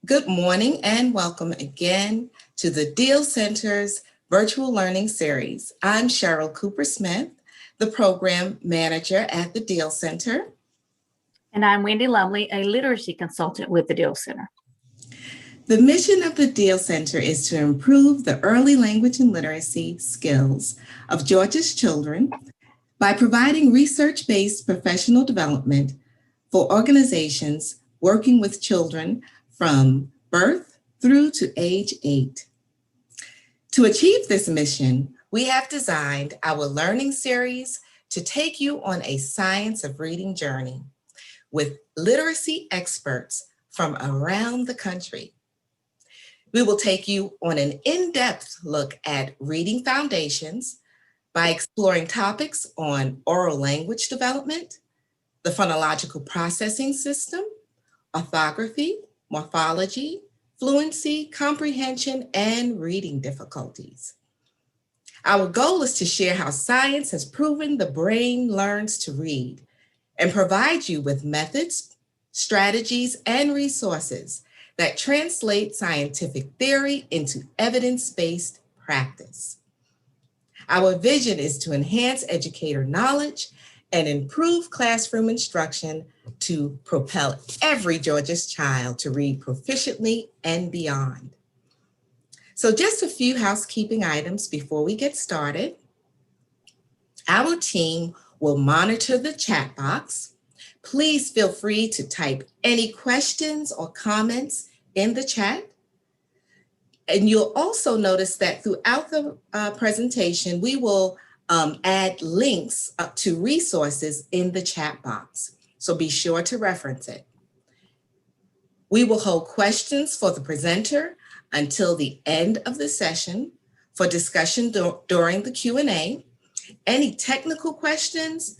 Good morning and welcome again to the Deal Center's Virtual Learning Series. I'm Cheryl Cooper Smith, the Program Manager at the Deal Center. And I'm Wendy Lumley, a literacy consultant with the Deal Center. The mission of the Deal Center is to improve the early language and literacy skills of Georgia's children by providing research-based professional development for organizations working with children from birth through to age 8. To achieve this mission, we have designed our learning series to take you on a science of reading journey with literacy experts from around the country. We will take you on an in-depth look at reading foundations by exploring topics on oral language development, the phonological processing system, orthography, morphology, fluency, comprehension, and reading difficulties. Our goal is to share how science has proven the brain learns to read and provide you with methods, strategies, and resources that translate scientific theory into evidence-based practice. Our vision is to enhance educator knowledge and improve classroom instruction to propel every Georgia's child to read proficiently and beyond. So just a few housekeeping items before we get started. Our team will monitor the chat box. Please feel free to type any questions or comments in the chat. And you'll also notice that throughout the presentation, we will add links to resources in the chat box. So be sure to reference it. We will hold questions for the presenter until the end of the session for discussion during the Q&A. Any technical questions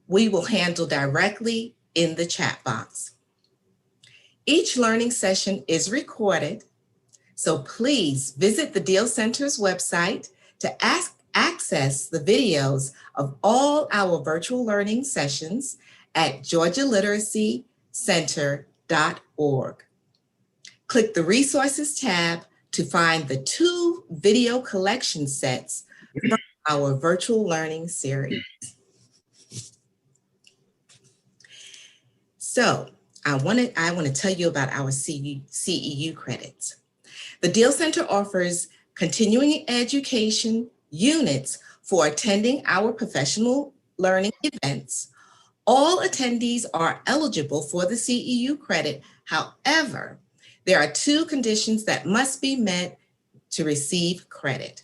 we will handle directly in the chat box. Each learning session is recorded, so please visit the Deal Center's website to access the videos of all our virtual learning sessions at georgialiteracycenter.org. Click the Resources tab to find the 2 video collection sets from our virtual learning series. So I want to tell you about our CEU credits. The Deal Center offers continuing education units for attending our professional learning events. All attendees are eligible for the CEU credit. However, there are 2 conditions that must be met to receive credit.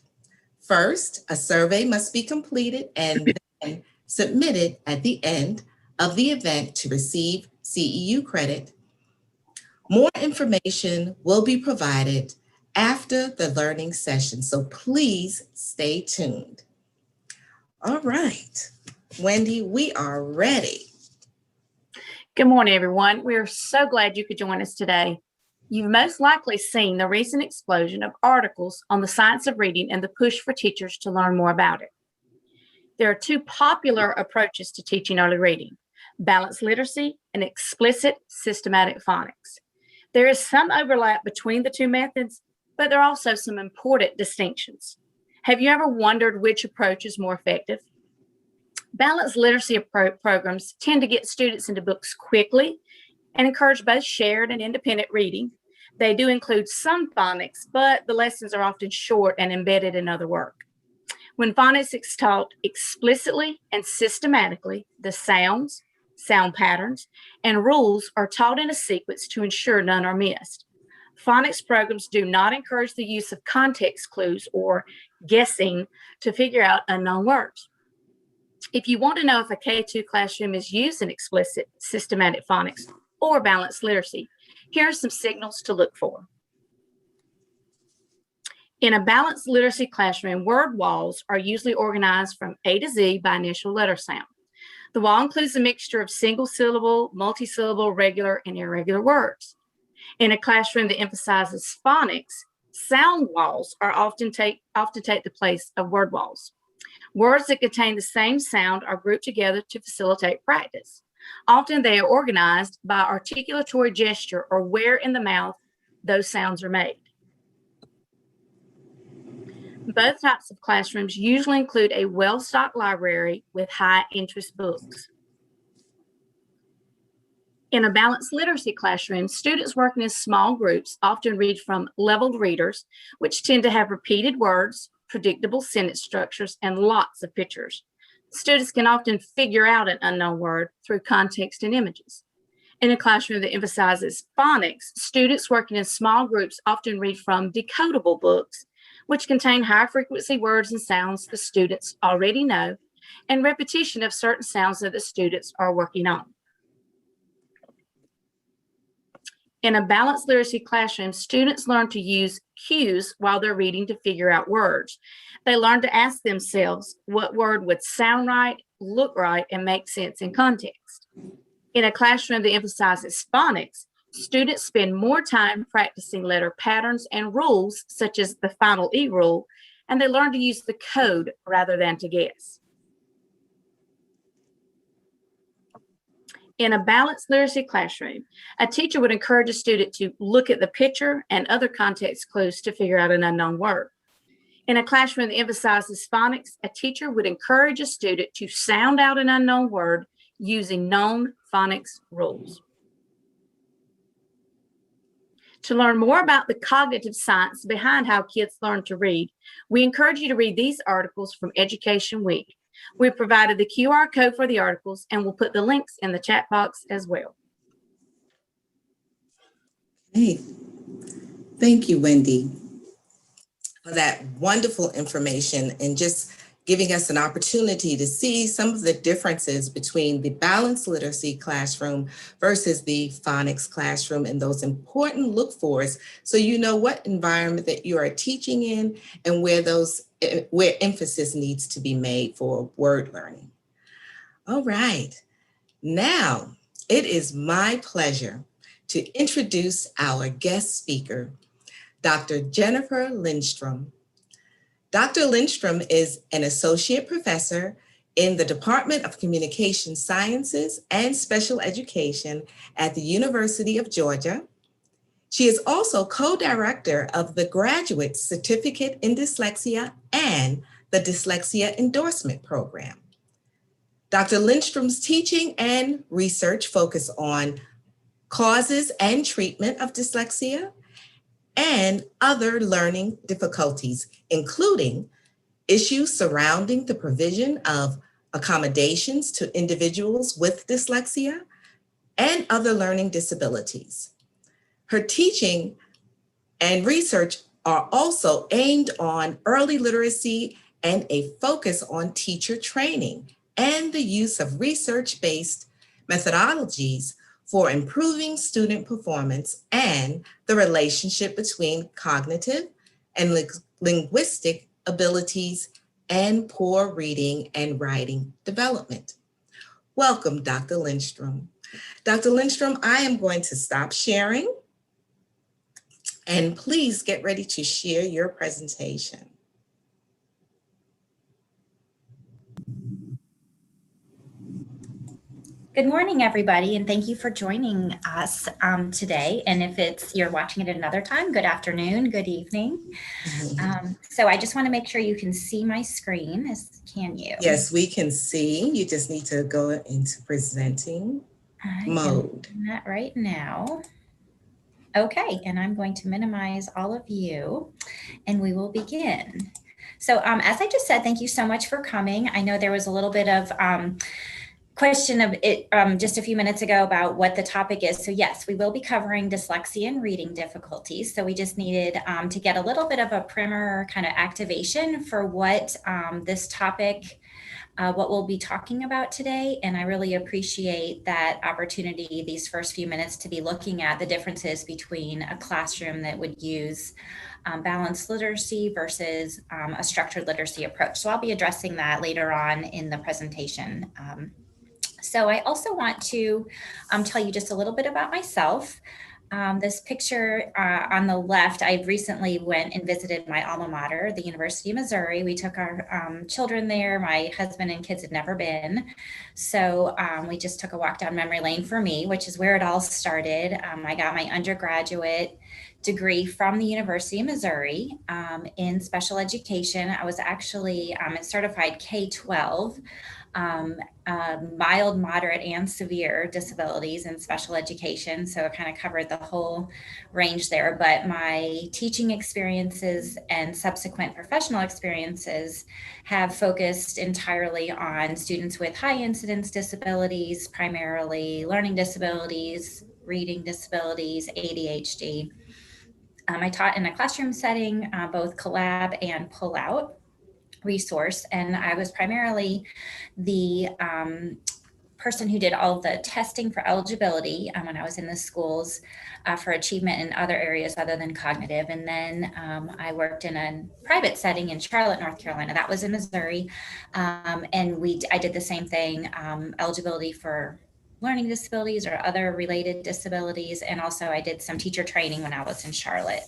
First, a survey must be completed and then submitted at the end of the event to receive CEU credit. More information will be provided after the learning session, so please stay tuned. All right, Wendy, we are ready. Good morning, everyone. We are so glad you could join us today. You've most likely seen the recent explosion of articles on the science of reading and the push for teachers to learn more about it. There are 2 popular approaches to teaching early reading: balanced literacy and explicit systematic phonics. There is some overlap between the 2 methods, but there are also some important distinctions. Have you ever wondered which approach is more effective? Balanced literacy programs tend to get students into books quickly and encourage both shared and independent reading. They do include some phonics, but the lessons are often short and embedded in other work. When phonics is taught explicitly and systematically, the sounds, sound patterns, and rules are taught in a sequence to ensure none are missed. Phonics programs do not encourage the use of context clues or guessing to figure out unknown words. If you want to know if a K-2 classroom is using explicit systematic phonics or balanced literacy, here are some signals to look for. In a balanced literacy classroom, word walls are usually organized from A to Z by initial letter sound. The wall includes a mixture of single syllable, multi-syllable, regular, and irregular words. In a classroom that emphasizes phonics, sound walls are often take the place of word walls. Words that contain the same sound are grouped together to facilitate practice. Often they are organized by articulatory gesture or where in the mouth those sounds are made. Both types of classrooms usually include a well-stocked library with high-interest books. In a balanced literacy classroom, students working in small groups often read from leveled readers, which tend to have repeated words, predictable sentence structures, and lots of pictures. Students can often figure out an unknown word through context and images. In a classroom that emphasizes phonics, students working in small groups often read from decodable books, which contain high-frequency words and sounds the students already know, and repetition of certain sounds that the students are working on. In a balanced literacy classroom, students learn to use cues while they're reading to figure out words. They learn to ask themselves what word would sound right, look right, and make sense in context. In a classroom that emphasizes phonics, students spend more time practicing letter patterns and rules, such as the final E rule, and they learn to use the code rather than to guess. In a balanced literacy classroom, a teacher would encourage a student to look at the picture and other context clues to figure out an unknown word. In a classroom that emphasizes phonics, a teacher would encourage a student to sound out an unknown word using known phonics rules. To learn more about the cognitive science behind how kids learn to read, we encourage you to read these articles from Education Week. We've provided the QR code for the articles, and we'll put the links in the chat box as well. Hey, thank you, Wendy, for that wonderful information and just giving us an opportunity to see some of the differences between the balanced literacy classroom versus the phonics classroom and those important look-fors, so you know what environment that you are teaching in and where emphasis needs to be made for word learning. All right, now it is my pleasure to introduce our guest speaker, Dr. Jennifer Lindstrom. Dr. Lindstrom is an associate professor in the Department of Communication Sciences and Special Education at the University of Georgia. She is also co-director of the Graduate Certificate in Dyslexia and the Dyslexia Endorsement Program. Dr. Lindstrom's teaching and research focus on causes and treatment of dyslexia and other learning difficulties, including issues surrounding the provision of accommodations to individuals with dyslexia and other learning disabilities. Her teaching and research are also aimed on early literacy and a focus on teacher training and the use of research-based methodologies for improving student performance and the relationship between cognitive and linguistic abilities and poor reading and writing development. Welcome, Dr. Lindstrom. Dr. Lindstrom, I am going to stop sharing, and please get ready to share your presentation. Good morning, everybody, and thank you for joining us today. And if you're watching it at another time, good afternoon, good evening. So I just want to make sure you can see my screen. Can you? Yes, we can see. You just need to go into presenting mode. I'm doing that right now. Okay, and I'm going to minimize all of you, and we will begin. So as I just said, thank you so much for coming. I know there was a little bit of question of it just a few minutes ago about what the topic is. So yes, we will be covering dyslexia and reading difficulties. So we just needed to get a little bit of a primer kind of activation for what this topic, what we'll be talking about today. And I really appreciate that opportunity these first few minutes to be looking at the differences between a classroom that would use balanced literacy versus a structured literacy approach. So I'll be addressing that later on in the presentation. So I also want to tell you just a little bit about myself. This picture on the left, I recently went and visited my alma mater, the University of Missouri. We took our children there. My husband and kids had never been. So we just took a walk down memory lane for me, which is where it all started. I got my undergraduate degree from the University of Missouri in special education. I was actually a certified K-12. Mild, moderate, and severe disabilities in special education. So it kind of covered the whole range there. But my teaching experiences and subsequent professional experiences have focused entirely on students with high incidence disabilities, primarily learning disabilities, reading disabilities, ADHD. I taught in a classroom setting, both collab and pull-out resource, and I was primarily the person who did all the testing for eligibility when I was in the schools for achievement in other areas other than cognitive. And then I worked in a private setting in Charlotte, North Carolina. That was in Missouri. And I did the same thing, eligibility for learning disabilities or other related disabilities. And also I did some teacher training when I was in Charlotte.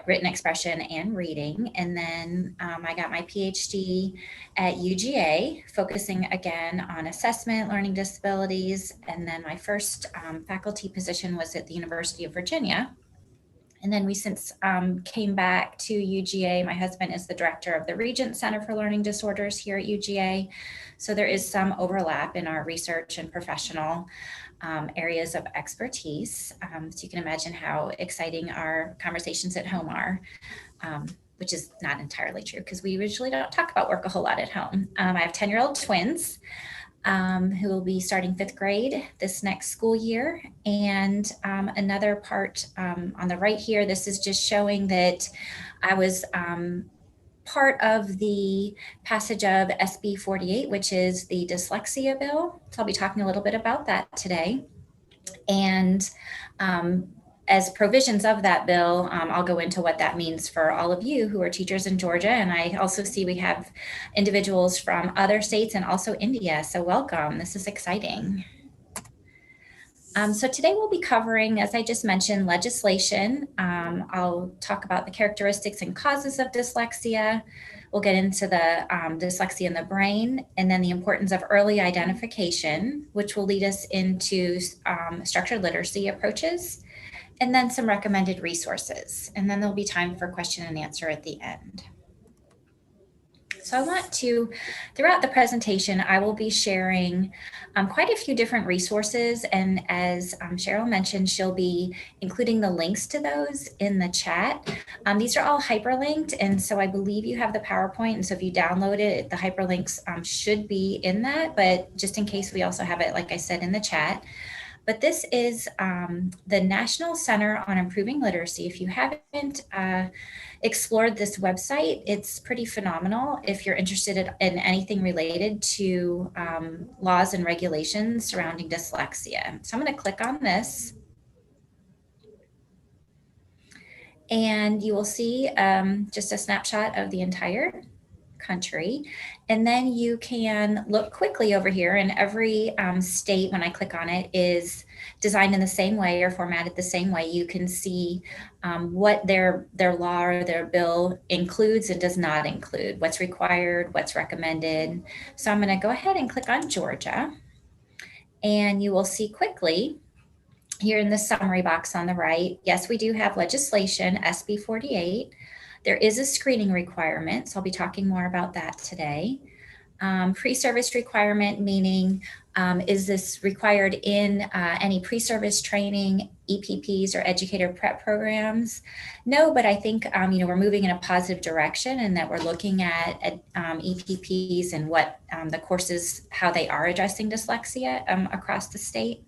Written expression and reading. And then I got my PhD at UGA, focusing again on assessment, learning disabilities. And then my first faculty position was at the University of Virginia. And then we since came back to UGA. My husband is the director of the Regent Center for Learning Disorders here at UGA. So there is some overlap in our research and professional areas of expertise. So you can imagine how exciting our conversations at home are, which is not entirely true because we usually don't talk about work a whole lot at home. I have 10-year-old twins who will be starting 5th grade this next school year. And another part on the right here, this is just showing that I was part of the passage of SB 48, which is the dyslexia bill. So I'll be talking a little bit about that today. And as provisions of that bill, I'll go into what that means for all of you who are teachers in Georgia. And I also see we have individuals from other states and also India. So welcome, this is exciting. So today we'll be covering, as I just mentioned, legislation. I'll talk about the characteristics and causes of dyslexia. We'll get into the dyslexia in the brain, and then the importance of early identification, which will lead us into structured literacy approaches, and then some recommended resources. And then there'll be time for question and answer at the end. So I want to, throughout the presentation, I will be sharing quite a few different resources. And as Cheryl mentioned, she'll be including the links to those in the chat. These are all hyperlinked. And so I believe you have the PowerPoint. And so if you download it, the hyperlinks should be in that. But just in case, we also have it, like I said, in the chat. But this is the National Center on Improving Literacy. If you haven't explored this website, it's pretty phenomenal if you're interested in anything related to laws and regulations surrounding dyslexia. So I'm going to click on this. And you will see just a snapshot of the entire country. And then you can look quickly over here, and every state, when I click on it, is designed in the same way or formatted the same way. You can see what their law or their bill includes and does not include, what's required, what's recommended. So I'm going to go ahead and click on Georgia, and you will see quickly here in the summary box on the right, yes, we do have legislation, SB 48. There is a screening requirement, so I'll be talking more about that today. Pre-service requirement, meaning is this required in any pre-service training, EPPs, or educator prep programs? No, but I think we're moving in a positive direction, and that we're looking at EPPs and what the courses, how they are addressing dyslexia across the state.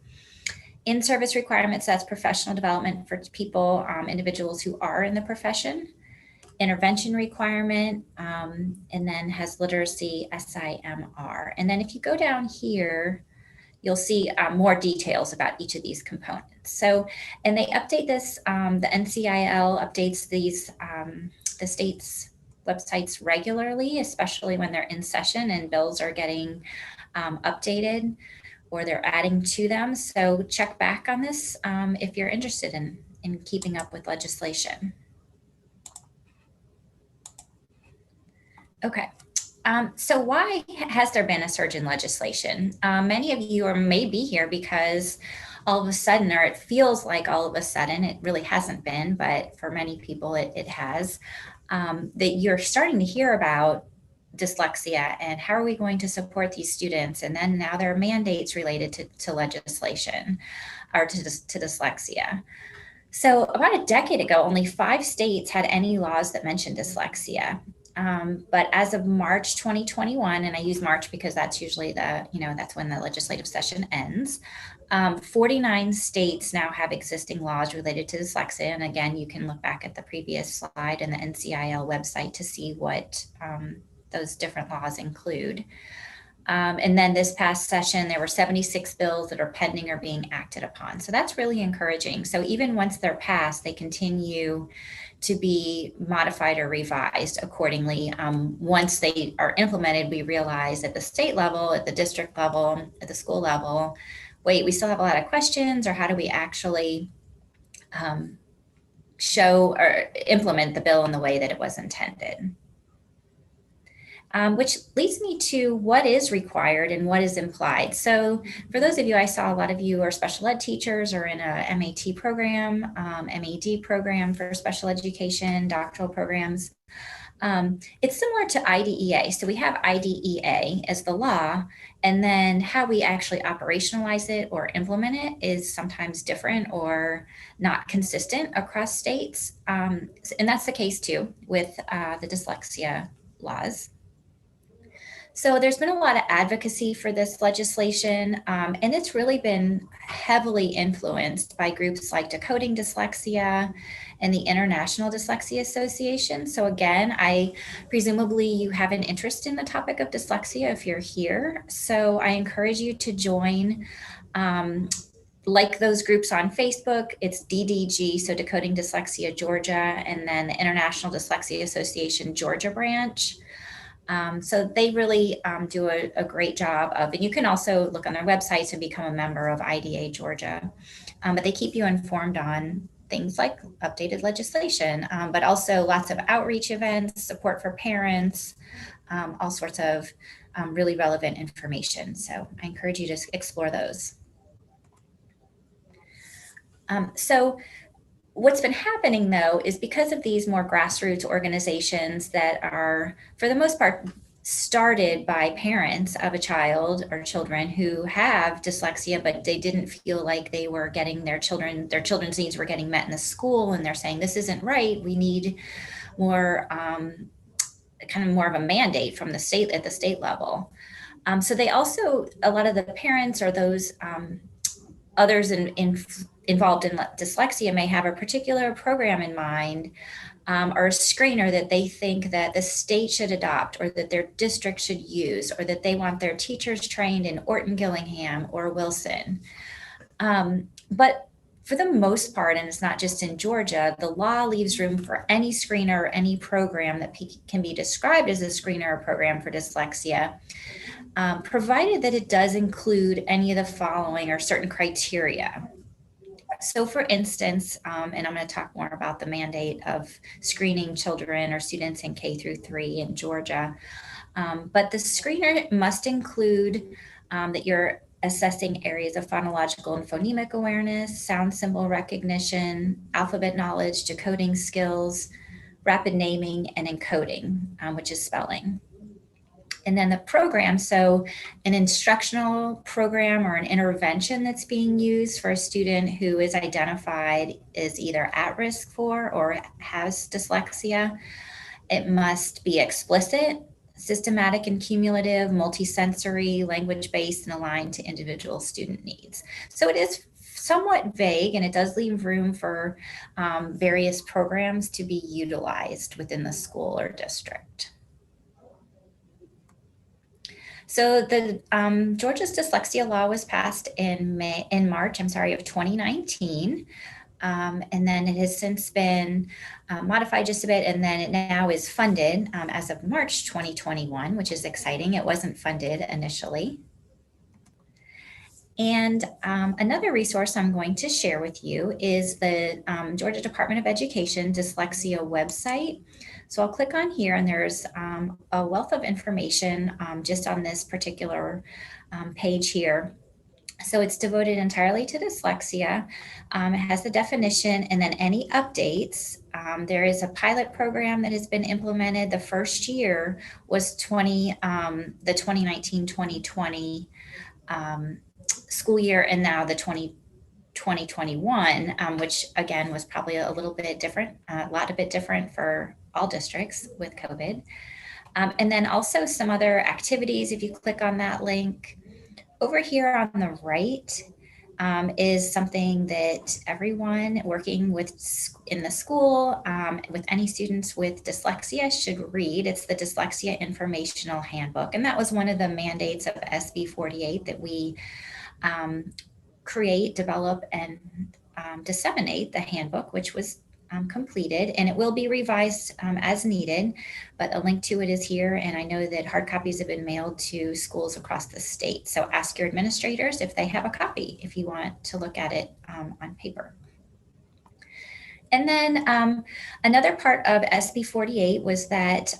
In-service requirements, that's professional development for people, individuals who are in the profession. Intervention requirement, and then has literacy SIMR. And then if you go down here, you'll see more details about each of these components. So, and they update this, the NCIL updates these, the state's websites regularly, especially when they're in session and bills are getting updated. or they're adding to them. So check back on this if you're interested in keeping up with legislation. Okay. So why has there been a surge in legislation? Many of you may be here because all of a sudden, or it feels like all of a sudden, it really hasn't been, but for many people it has, that you're starting to hear about dyslexia and how are we going to support these students? And then now there are mandates related to legislation or to dyslexia. So about a decade ago, only 5 states had any laws that mentioned dyslexia. But as of March 2021, and I use March because that's usually that's when the legislative session ends, 49 states now have existing laws related to dyslexia. And again, you can look back at the previous slide and the NCIL website to see what those different laws include. And then this past session, there were 76 bills that are pending or being acted upon. So that's really encouraging. So even once they're passed, they continue to be modified or revised accordingly. Once they are implemented, we realize at the state level, at the district level, at the school level, wait, we still have a lot of questions, or how do we actually show or implement the bill in the way that it was intended? Which leads me to what is required and what is implied. So for those of you, I saw a lot of you are special ed teachers or in a MAT program, MAD program for special education, doctoral programs. It's similar to IDEA. So we have IDEA as the law, and then how we actually operationalize it or implement it is sometimes different or not consistent across states. And that's the case too with the dyslexia laws. So there's been a lot of advocacy for this legislation, and it's really been heavily influenced by groups like Decoding Dyslexia and the International Dyslexia Association. So again, presumably you have an interest in the topic of dyslexia if you're here. So I encourage you to join like those groups on Facebook. It's DDG, so Decoding Dyslexia Georgia, and then the International Dyslexia Association Georgia branch. So they really do a great job of, and you can also look on their websites and become a member of IDA Georgia, but they keep you informed on things like updated legislation, but also lots of outreach events, support for parents, all sorts of really relevant information. So I encourage you to explore those. So what's been happening, though, is because of these more grassroots organizations that are, for the most part, started by parents of a child or children who have dyslexia, but they didn't feel like they were getting their children's needs were getting met in the school, and they're saying, this isn't right. We need more, kind of more of a mandate from the state at the state level. So they also, a lot of the parents or those others involved in dyslexia may have a particular program in mind or a screener that they think that the state should adopt or that their district should use, or that they want their teachers trained in Orton Gillingham or Wilson. But for the most part, and it's not just in Georgia, the law leaves room for any screener or any program that can be described as a screener or program for dyslexia, provided that it does include any of the following or certain criteria. So for instance, and I'm going to talk more about the mandate of screening children or students in K through 3 in Georgia, but the screener must include that you're assessing areas of phonological and phonemic awareness, sound symbol recognition, alphabet knowledge, decoding skills, rapid naming, and encoding, which is spelling. And then the program, so an instructional program or an intervention that's being used for a student who is identified as either at risk for or has dyslexia. It must be explicit, systematic and cumulative, multisensory, language-based, and aligned to individual student needs. So it is somewhat vague, and it does leave room for various programs to be utilized within the school or district. So the Georgia's dyslexia law was passed in March of 2019. And then it has since been modified just a bit, and then it now is funded as of March 2021, which is exciting. It wasn't funded initially. And another resource I'm going to share with you is the Georgia Department of Education Dyslexia website. So I'll click on here, and there's a wealth of information just on this particular page here. So it's devoted entirely to dyslexia. It has the definition and then any updates. There is a pilot program that has been implemented. The first year was the 2019-2020 school year, and now the 2021, which again was probably a little bit different, a lot different for all districts with COVID. And then also some other activities, if you click on that link. Over here on the right is something that everyone working in the school with any students with dyslexia should read. It's the Dyslexia Informational Handbook. And that was one of the mandates of SB 48 that we create, develop, and disseminate the handbook, which was completed, and it will be revised as needed, but a link to it is here. And I know that hard copies have been mailed to schools across the state. So ask your administrators if they have a copy, if you want to look at it on paper. And then another part of SB 48 was that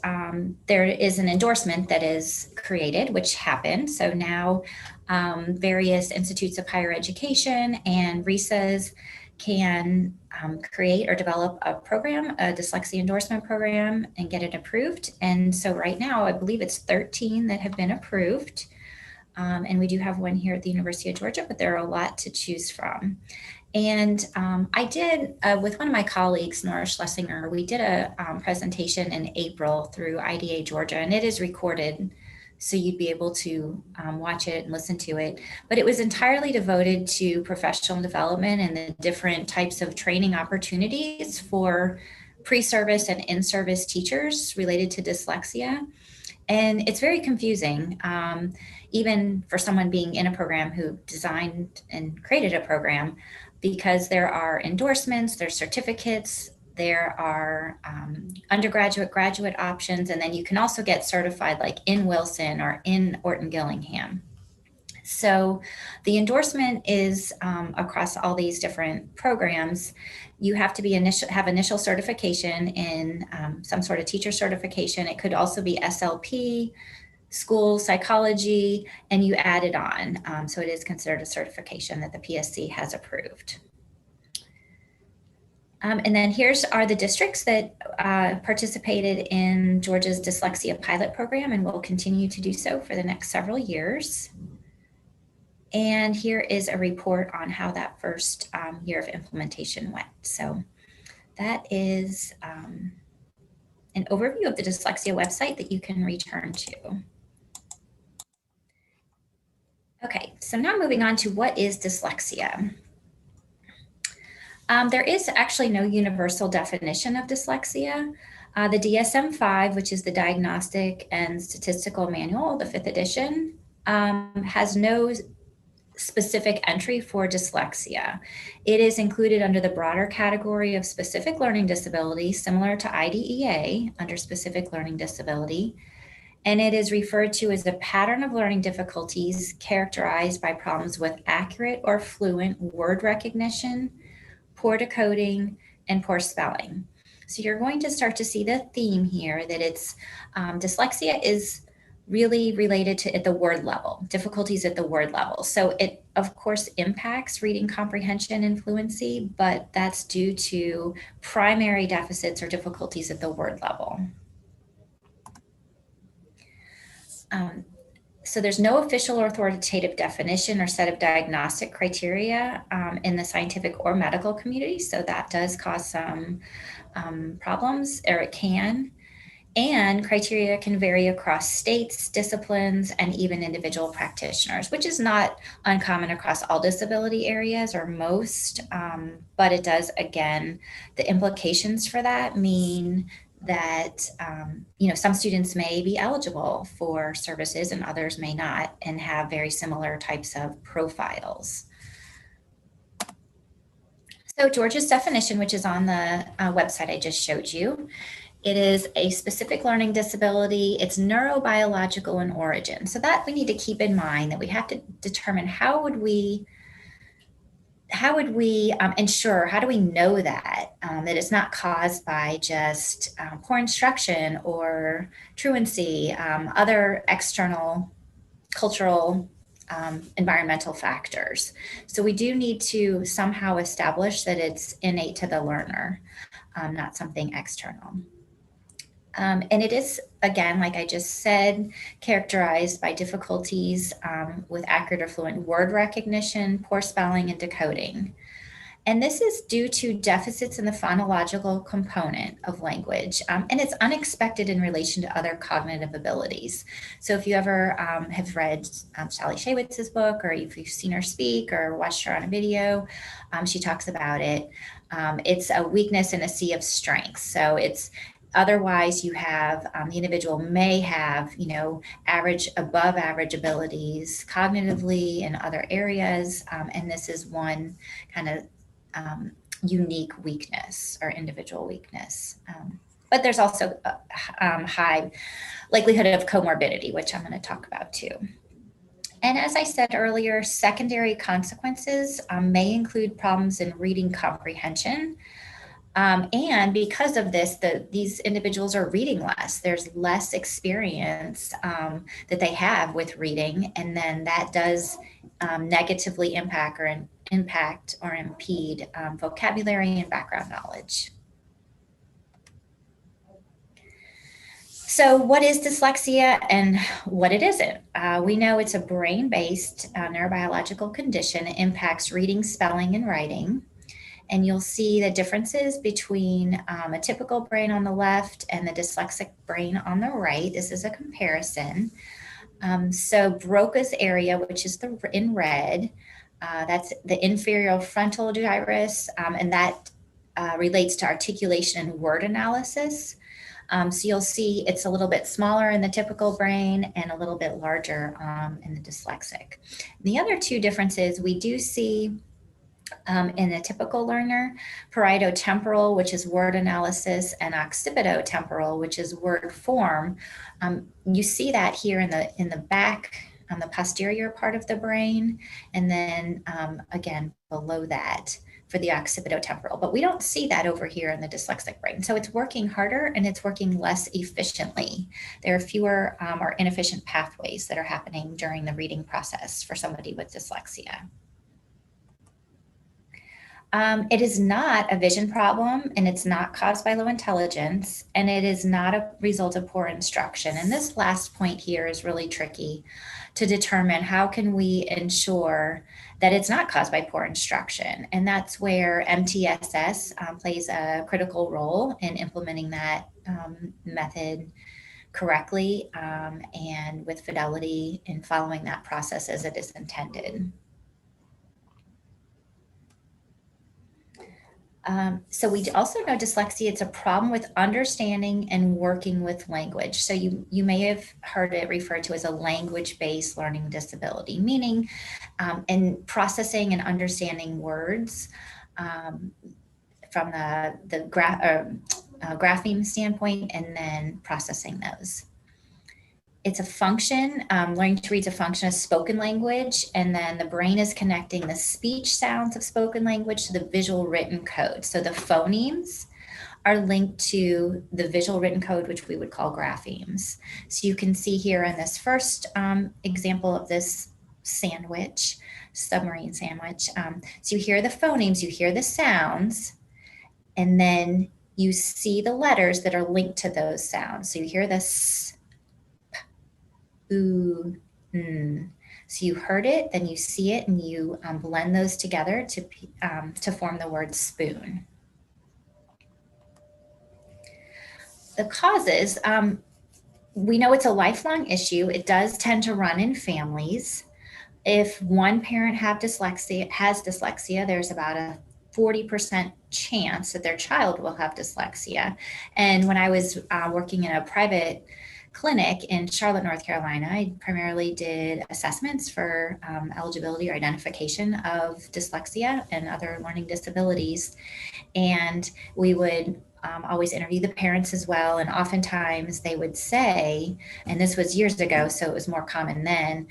there is an endorsement that is created, which happened. So now various institutes of higher education and RESAs can create or develop a program, a dyslexia endorsement program, and get it approved. And so right now, I believe it's 13 that have been approved. And we do have one here at the University of Georgia, but there are a lot to choose from. And I did, with one of my colleagues, Nora Schlesinger, we did a presentation in April through IDA Georgia, and it is recorded, so you'd be able to watch it and listen to it. But it was entirely devoted to professional development and the different types of training opportunities for pre-service and in-service teachers related to dyslexia. And it's very confusing, even for someone being in a program who designed and created a program, because there are endorsements, there's certificates, there are undergraduate, graduate options, and then you can also get certified like in Wilson or in Orton Gillingham. So the endorsement is across all these different programs. You have to have initial certification in some sort of teacher certification. It could also be SLP, school psychology, and you add it on. So it is considered a certification that the PSC has approved. And then are the districts that participated in Georgia's dyslexia pilot program and will continue to do so for the next several years. And here is a report on how that first year of implementation went. So that is an overview of the dyslexia website that you can return to. Okay, so now moving on to what is dyslexia. There is actually no universal definition of dyslexia. The DSM-5, which is the Diagnostic and Statistical Manual, the 5th edition, has no specific entry for dyslexia. It is included under the broader category of specific learning disability, similar to IDEA under specific learning disability. And it is referred to as a pattern of learning difficulties characterized by problems with accurate or fluent word recognition, poor decoding, and poor spelling. So you're going to start to see the theme here that it's dyslexia is really related to at the word level, difficulties at the word level. So it, of course, impacts reading comprehension and fluency, but that's due to primary deficits or difficulties at the word level. So there's no official or authoritative definition or set of diagnostic criteria in the scientific or medical community. So that does cause some problems, or it can. And criteria can vary across states, disciplines, and even individual practitioners, which is not uncommon across all disability areas or most, but it does, again, the implications for that mean that some students may be eligible for services and others may not, and have very similar types of profiles. So Georgia's definition, which is on the website I just showed you, It is a specific learning disability. It's neurobiological in origin. So that we need to keep in mind, that we have to determine how would we ensure, how do we know that, that it's not caused by just poor instruction or truancy, other external cultural, environmental factors. So we do need to somehow establish that it's innate to the learner, not something external. And it is, again, like I just said, characterized by difficulties with accurate or fluent word recognition, poor spelling, and decoding. And this is due to deficits in the phonological component of language. And it's unexpected in relation to other cognitive abilities. So if you ever have read Sally Shaywitz's book, or if you've seen her speak or watched her on a video, she talks about it. It's a weakness in a sea of strengths. So it's otherwise you have, the individual may have, average, above average abilities cognitively in other areas. And this is one kind of unique weakness or individual weakness. But there's also a high likelihood of comorbidity, which I'm going to talk about too. And as I said earlier, secondary consequences may include problems in reading comprehension. And because of this, these individuals are reading less. There's less experience that they have with reading, and then that does negatively impact or impede vocabulary and background knowledge. So what is dyslexia and what it isn't? We know it's a brain-based neurobiological condition. It impacts reading, spelling, and writing. And you'll see the differences between a typical brain on the left and the dyslexic brain on the right. This is a comparison. So Broca's area, which is in red, that's the inferior frontal gyrus, and that relates to articulation and word analysis. So you'll see it's a little bit smaller in the typical brain and a little bit larger in the dyslexic. The other two differences we do see in a typical learner, parieto-temporal, which is word analysis, and occipito-temporal, which is word form. You see that here in the back, on the posterior part of the brain, and then again below that for the occipito-temporal. But we don't see that over here in the dyslexic brain. So it's working harder and it's working less efficiently. There are fewer or inefficient pathways that are happening during the reading process for somebody with dyslexia. It is not a vision problem, and it's not caused by low intelligence, and it is not a result of poor instruction. And this last point here is really tricky to determine. How can we ensure that it's not caused by poor instruction? And that's where MTSS plays a critical role in implementing that method correctly and with fidelity in following that process as it is intended. So we also know dyslexia, it's a problem with understanding and working with language. So you may have heard it referred to as a language-based learning disability, meaning in processing and understanding words from the grapheme standpoint, and then processing those. It's a function, learning to read is a function of spoken language, and then the brain is connecting the speech sounds of spoken language to the visual written code. So the phonemes are linked to the visual written code, which we would call graphemes. So you can see here in this first example of this sandwich, submarine sandwich. So you hear the phonemes, you hear the sounds, and then you see the letters that are linked to those sounds. So you hear this ooh, So you heard it, then you see it, and you blend those together to form the word spoon. The causes, we know it's a lifelong issue. It does tend to run in families. If one parent has dyslexia, there's about a 40% chance that their child will have dyslexia. And when I was working in a private clinic in Charlotte, North Carolina, I primarily did assessments for eligibility or identification of dyslexia and other learning disabilities. And we would always interview the parents as well. And oftentimes they would say, and this was years ago, so it was more common then,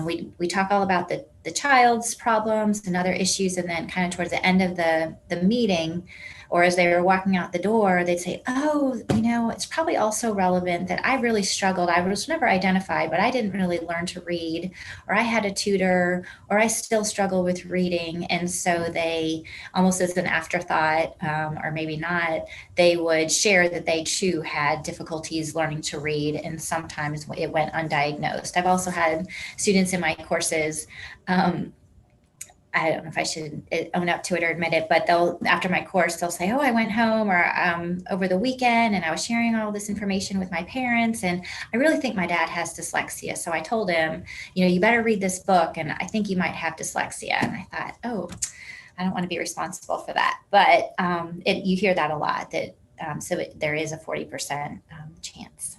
we talk all about the child's problems and other issues. And then kind of towards the end of the meeting, or as they were walking out the door, they'd say, oh, it's probably also relevant that I really struggled. I was never identified, but I didn't really learn to read, or I had a tutor, or I still struggle with reading. And so they, almost as an afterthought, or maybe not, they would share that they too had difficulties learning to read, and sometimes it went undiagnosed. I've also had students in my courses, I don't know if I should own up to it or admit it, but after my course, they'll say, oh, I went home or over the weekend and I was sharing all this information with my parents. And I really think my dad has dyslexia. So I told him, you better read this book. And I think you might have dyslexia. And I thought, oh, I don't want to be responsible for that. But you hear that a lot, that there is a 40% chance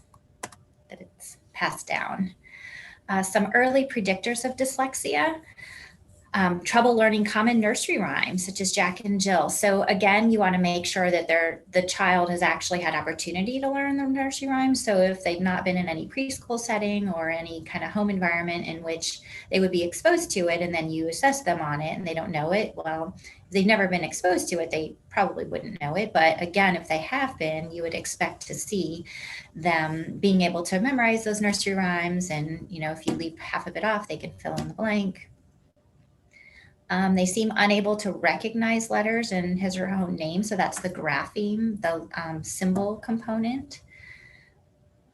that it's passed down. Some early predictors of dyslexia. Trouble learning common nursery rhymes such as Jack and Jill. So again, you want to make sure that the child has actually had opportunity to learn the nursery rhymes. So if they've not been in any preschool setting or any kind of home environment in which they would be exposed to it, and then you assess them on it and they don't know it, well, if they've never been exposed to it, they probably wouldn't know it. But again, if they have been, you would expect to see them being able to memorize those nursery rhymes. And, if you leave half of it off, they can fill in the blank. They seem unable to recognize letters in his or her own name. So that's the grapheme, the symbol component.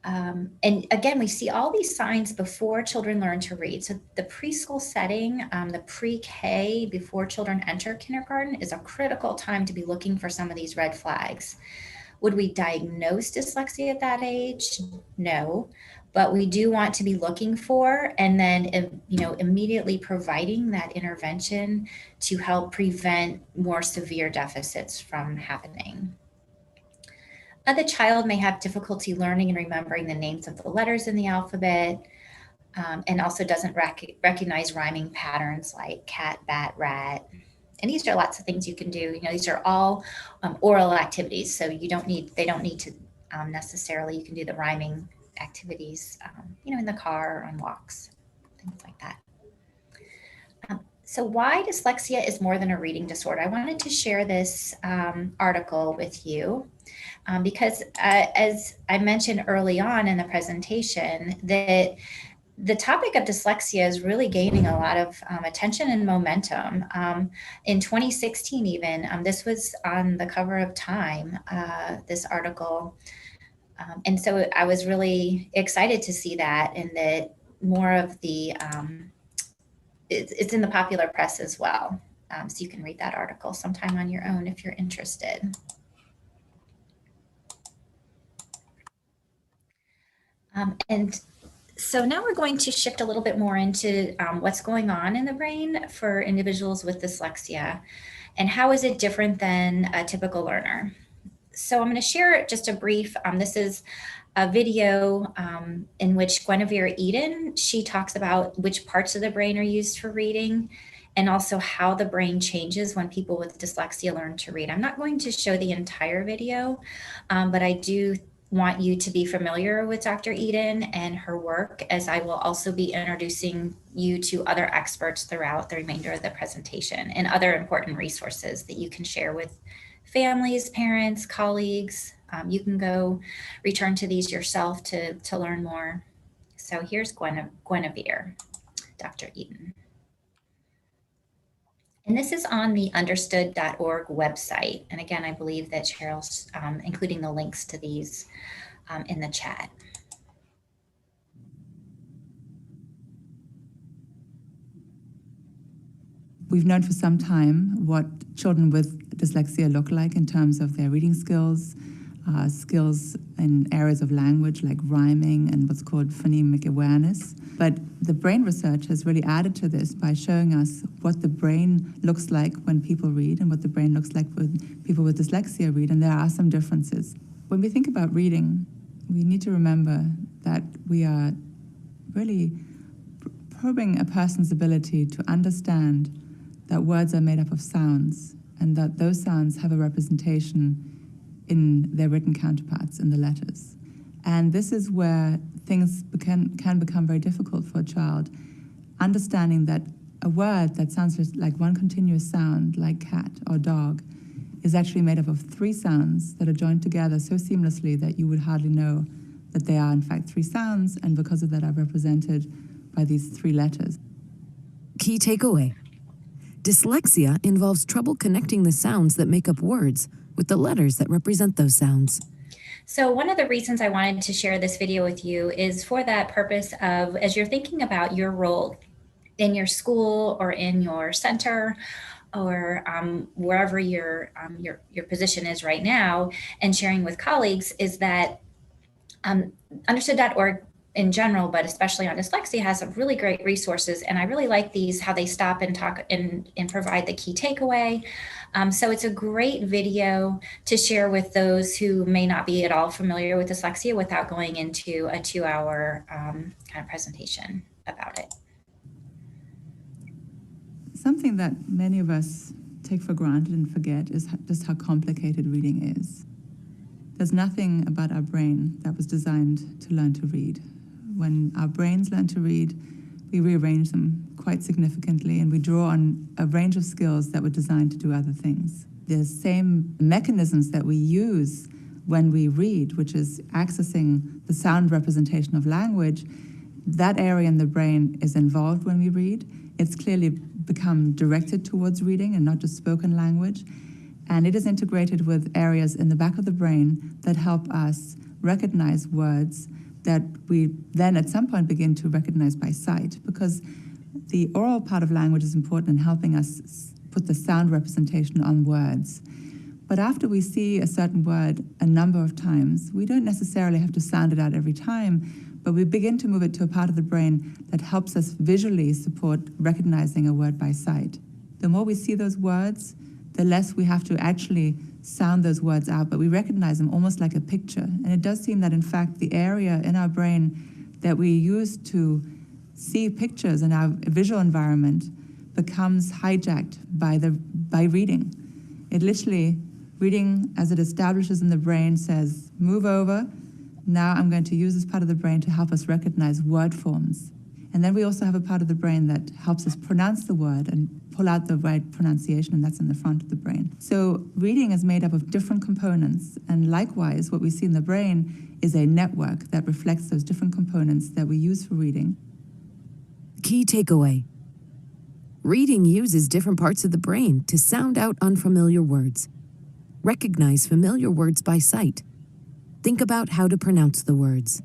And again, we see all these signs before children learn to read. So the preschool setting, the pre-K, before children enter kindergarten, is a critical time to be looking for some of these red flags. Would we diagnose dyslexia at that age? No. But we do want to be looking for, and then, immediately providing that intervention to help prevent more severe deficits from happening. The child may have difficulty learning and remembering the names of the letters in the alphabet, and also doesn't recognize rhyming patterns like cat, bat, rat. And these are lots of things you can do. These are all oral activities, so they don't need to necessarily, you can do the rhyming activities, in the car or on walks, things like that. So why dyslexia is more than a reading disorder? I wanted to share this article with you because as I mentioned early on in the presentation, that the topic of dyslexia is really gaining a lot of attention and momentum. In 2016 even, this was on the cover of Time, this article. And so I was really excited to see that, and that more of the, it's in the popular press as well. So you can read that article sometime on your own if you're interested. And so now we're going to shift a little bit more into what's going on in the brain for individuals with dyslexia, and how is it different than a typical learner. So I'm going to share just a brief, this is a video in which Guinevere Eden, she talks about which parts of the brain are used for reading, and also how the brain changes when people with dyslexia learn to read. I'm not going to show the entire video, but I do want you to be familiar with Dr. Eden and her work, as I will also be introducing you to other experts throughout the remainder of the presentation, and other important resources that you can share with families, parents, colleagues. You can go return to these yourself to learn more. So here's Guinevere, Dr. Eden. And this is on the understood.org website. And again, I believe that Cheryl's including the links to these in the chat. We've known for some time what children with dyslexia look like in terms of their reading skills, skills in areas of language like rhyming and what's called phonemic awareness. But the brain research has really added to this by showing us what the brain looks like when people read and what the brain looks like when people with dyslexia read, and there are some differences. When we think about reading, we need to remember that we are really probing a person's ability to understand that words are made up of sounds, and that those sounds have a representation in their written counterparts in the letters. And this is where things can become very difficult for a child, understanding that a word that sounds just like one continuous sound, like cat or dog, is actually made up of three sounds that are joined together so seamlessly that you would hardly know that they are in fact three sounds, and because of that are represented by these three letters. Key takeaway. Dyslexia involves trouble connecting the sounds that make up words with the letters that represent those sounds. So one of the reasons I wanted to share this video with you is for that purpose of, as you're thinking about your role in your school or in your center or wherever your position is right now, and sharing with colleagues, is that Understood.org in general, but especially on dyslexia, has some really great resources. And I really like these, how they stop and talk and provide the key takeaway. So it's a great video to share with those who may not be at all familiar with dyslexia without going into a 2-hour kind of presentation about it. Something that many of us take for granted and forget is just how complicated reading is. There's nothing about our brain that was designed to learn to read. When our brains learn to read, we rearrange them quite significantly, and we draw on a range of skills that were designed to do other things. The same mechanisms that we use when we read, which is accessing the sound representation of language, that area in the brain is involved when we read. It's clearly become directed towards reading and not just spoken language. And it is integrated with areas in the back of the brain that help us recognize words that we then at some point begin to recognize by sight, because the oral part of language is important in helping us put the sound representation on words. But after we see a certain word a number of times, we don't necessarily have to sound it out every time, but we begin to move it to a part of the brain that helps us visually support recognizing a word by sight. The more we see those words, the less we have to actually sound those words out, but we recognize them almost like a picture. And it does seem that, in fact, the area in our brain that we use to see pictures in our visual environment becomes hijacked by reading. It literally, reading as it establishes in the brain, says, move over. Now I'm going to use this part of the brain to help us recognize word forms. And then we also have a part of the brain that helps us pronounce the word and pull out the right pronunciation, and that's in the front of the brain. So reading is made up of different components, and likewise, what we see in the brain is a network that reflects those different components that we use for reading. Key takeaway. Reading uses different parts of the brain to sound out unfamiliar words. Recognize familiar words by sight. Think about how to pronounce the words.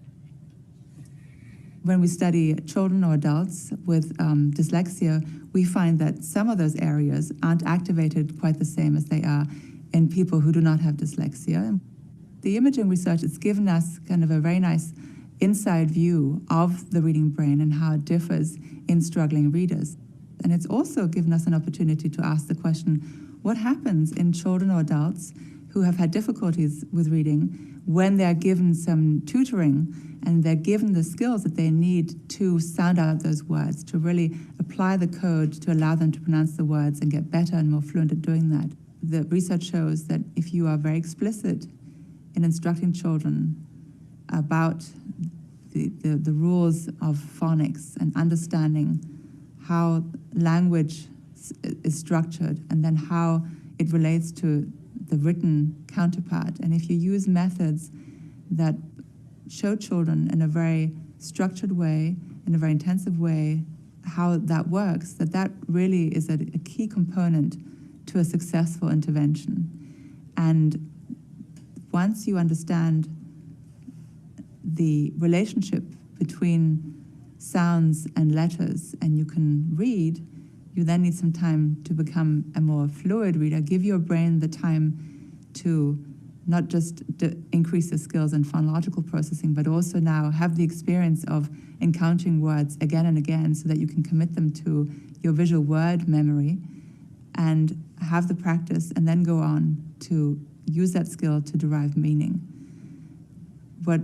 When we study children or adults with dyslexia, we find that some of those areas aren't activated quite the same as they are in people who do not have dyslexia. The imaging research has given us kind of a very nice inside view of the reading brain and how it differs in struggling readers. And it's also given us an opportunity to ask the question, what happens in children or adults who have had difficulties with reading when they're given some tutoring and they're given the skills that they need to sound out those words, to really apply the code to allow them to pronounce the words and get better and more fluent at doing that. The research shows that if you are very explicit in instructing children about the rules of phonics and understanding how language is structured and then how it relates to the written counterpart, and if you use methods that show children in a very structured way, in a very intensive way, how that works, that really is a key component to a successful intervention. And once you understand the relationship between sounds and letters and you can read, you then need some time to become a more fluid reader. Give your brain the time to not just increase the skills in phonological processing, but also now have the experience of encountering words again and again so that you can commit them to your visual word memory and have the practice and then go on to use that skill to derive meaning. What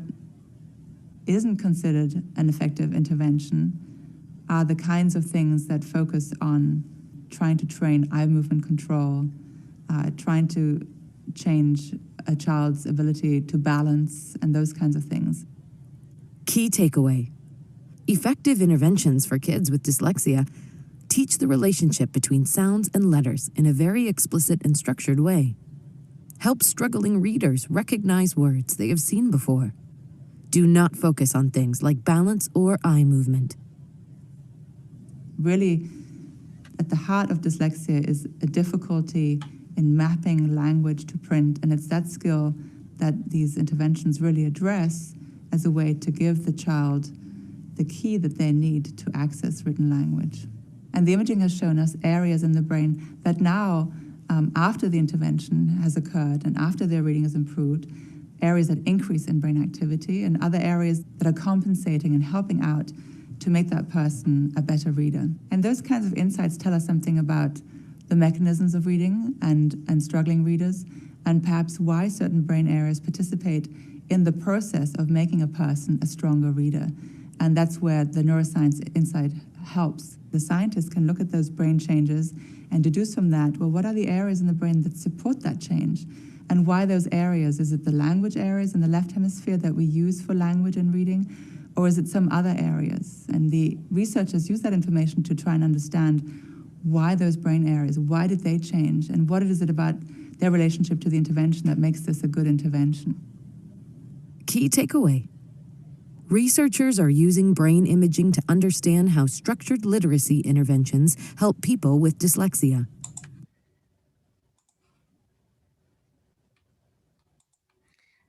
isn't considered an effective intervention are the kinds of things that focus on trying to train eye movement control, trying to change a child's ability to balance and those kinds of things. Key takeaway. Effective interventions for kids with dyslexia teach the relationship between sounds and letters in a very explicit and structured way. Help struggling readers recognize words they have seen before. Do not focus on things like balance or eye movement. Really, at the heart of dyslexia is a difficulty in mapping language to print, and it's that skill that these interventions really address as a way to give the child the key that they need to access written language. And the imaging has shown us areas in the brain that now, after the intervention has occurred and after their reading has improved, areas that increase in brain activity and other areas that are compensating and helping out to make that person a better reader. And those kinds of insights tell us something about the mechanisms of reading and struggling readers, and perhaps why certain brain areas participate in the process of making a person a stronger reader. And that's where the neuroscience insight helps. The scientists can look at those brain changes and deduce from that, well, what are the areas in the brain that support that change? And why those areas? Is it the language areas in the left hemisphere that we use for language and reading? Or is it some other areas? And the researchers use that information to try and understand why those brain areas, why did they change? And what is it about their relationship to the intervention that makes this a good intervention? Key takeaway. Researchers are using brain imaging to understand how structured literacy interventions help people with dyslexia.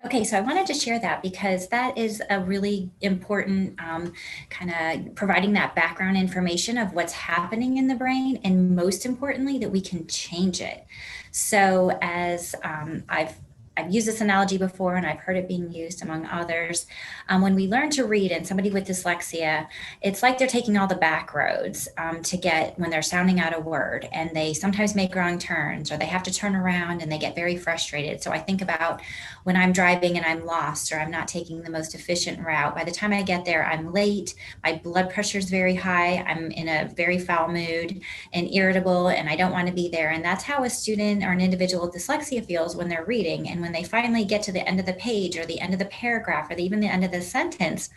Okay, so I wanted to share that because that is a really important kind of providing that background information of what's happening in the brain, and most importantly, that we can change it. So as I've used this analogy before, and I've heard it being used among others. When we learn to read, and somebody with dyslexia, it's like they're taking all the back roads to get when they're sounding out a word, and they sometimes make wrong turns, or they have to turn around and they get very frustrated. So I think about when I'm driving and I'm lost, or I'm not taking the most efficient route. By the time I get there, I'm late, my blood pressure is very high, I'm in a very foul mood and irritable, and I don't want to be there. And that's how a student or an individual with dyslexia feels when they're reading. And when they finally get to the end of the page or the end of the paragraph or even the end of the sentence,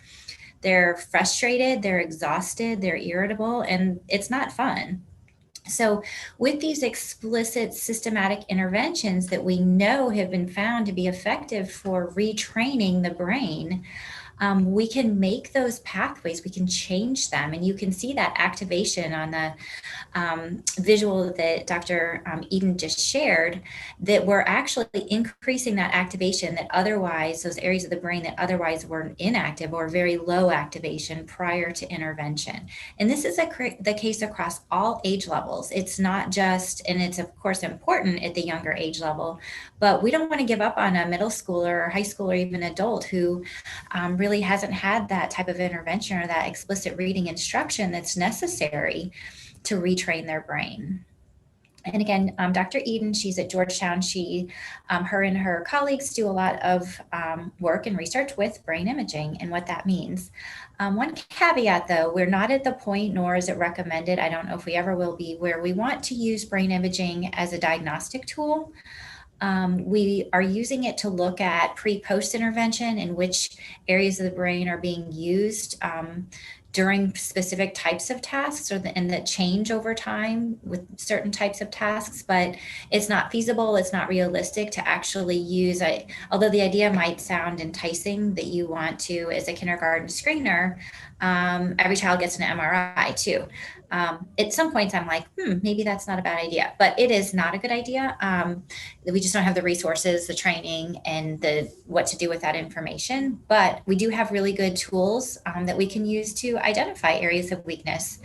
they're frustrated, they're exhausted, they're irritable, and it's not fun. So with these explicit systematic interventions that we know have been found to be effective for retraining the brain, we can make those pathways, we can change them. And you can see that activation on the visual that Dr. Eden just shared, that we're actually increasing that activation that otherwise, those areas of the brain that otherwise were inactive or very low activation prior to intervention. And this is the case across all age levels. It's not just, and it's of course important at the younger age level, but we don't want to give up on a middle schooler or high schooler or even adult who really hasn't had that type of intervention or that explicit reading instruction that's necessary to retrain their brain. And again, Dr. Eden, she's at Georgetown. Her and her colleagues do a lot of work and research with brain imaging and what that means. One caveat though, we're not at the point, nor is it recommended, I don't know if we ever will be, where we want to use brain imaging as a diagnostic tool. We are using it to look at pre-post intervention and which areas of the brain are being used during specific types of tasks and that change over time with certain types of tasks, but it's not feasible, it's not realistic to actually use it. Although the idea might sound enticing that you want to, as a kindergarten screener, every child gets an MRI too. At some points I'm like, maybe that's not a bad idea, but it is not a good idea. We just don't have the resources, the training, and what to do with that information. But we do have really good tools that we can use to identify areas of weakness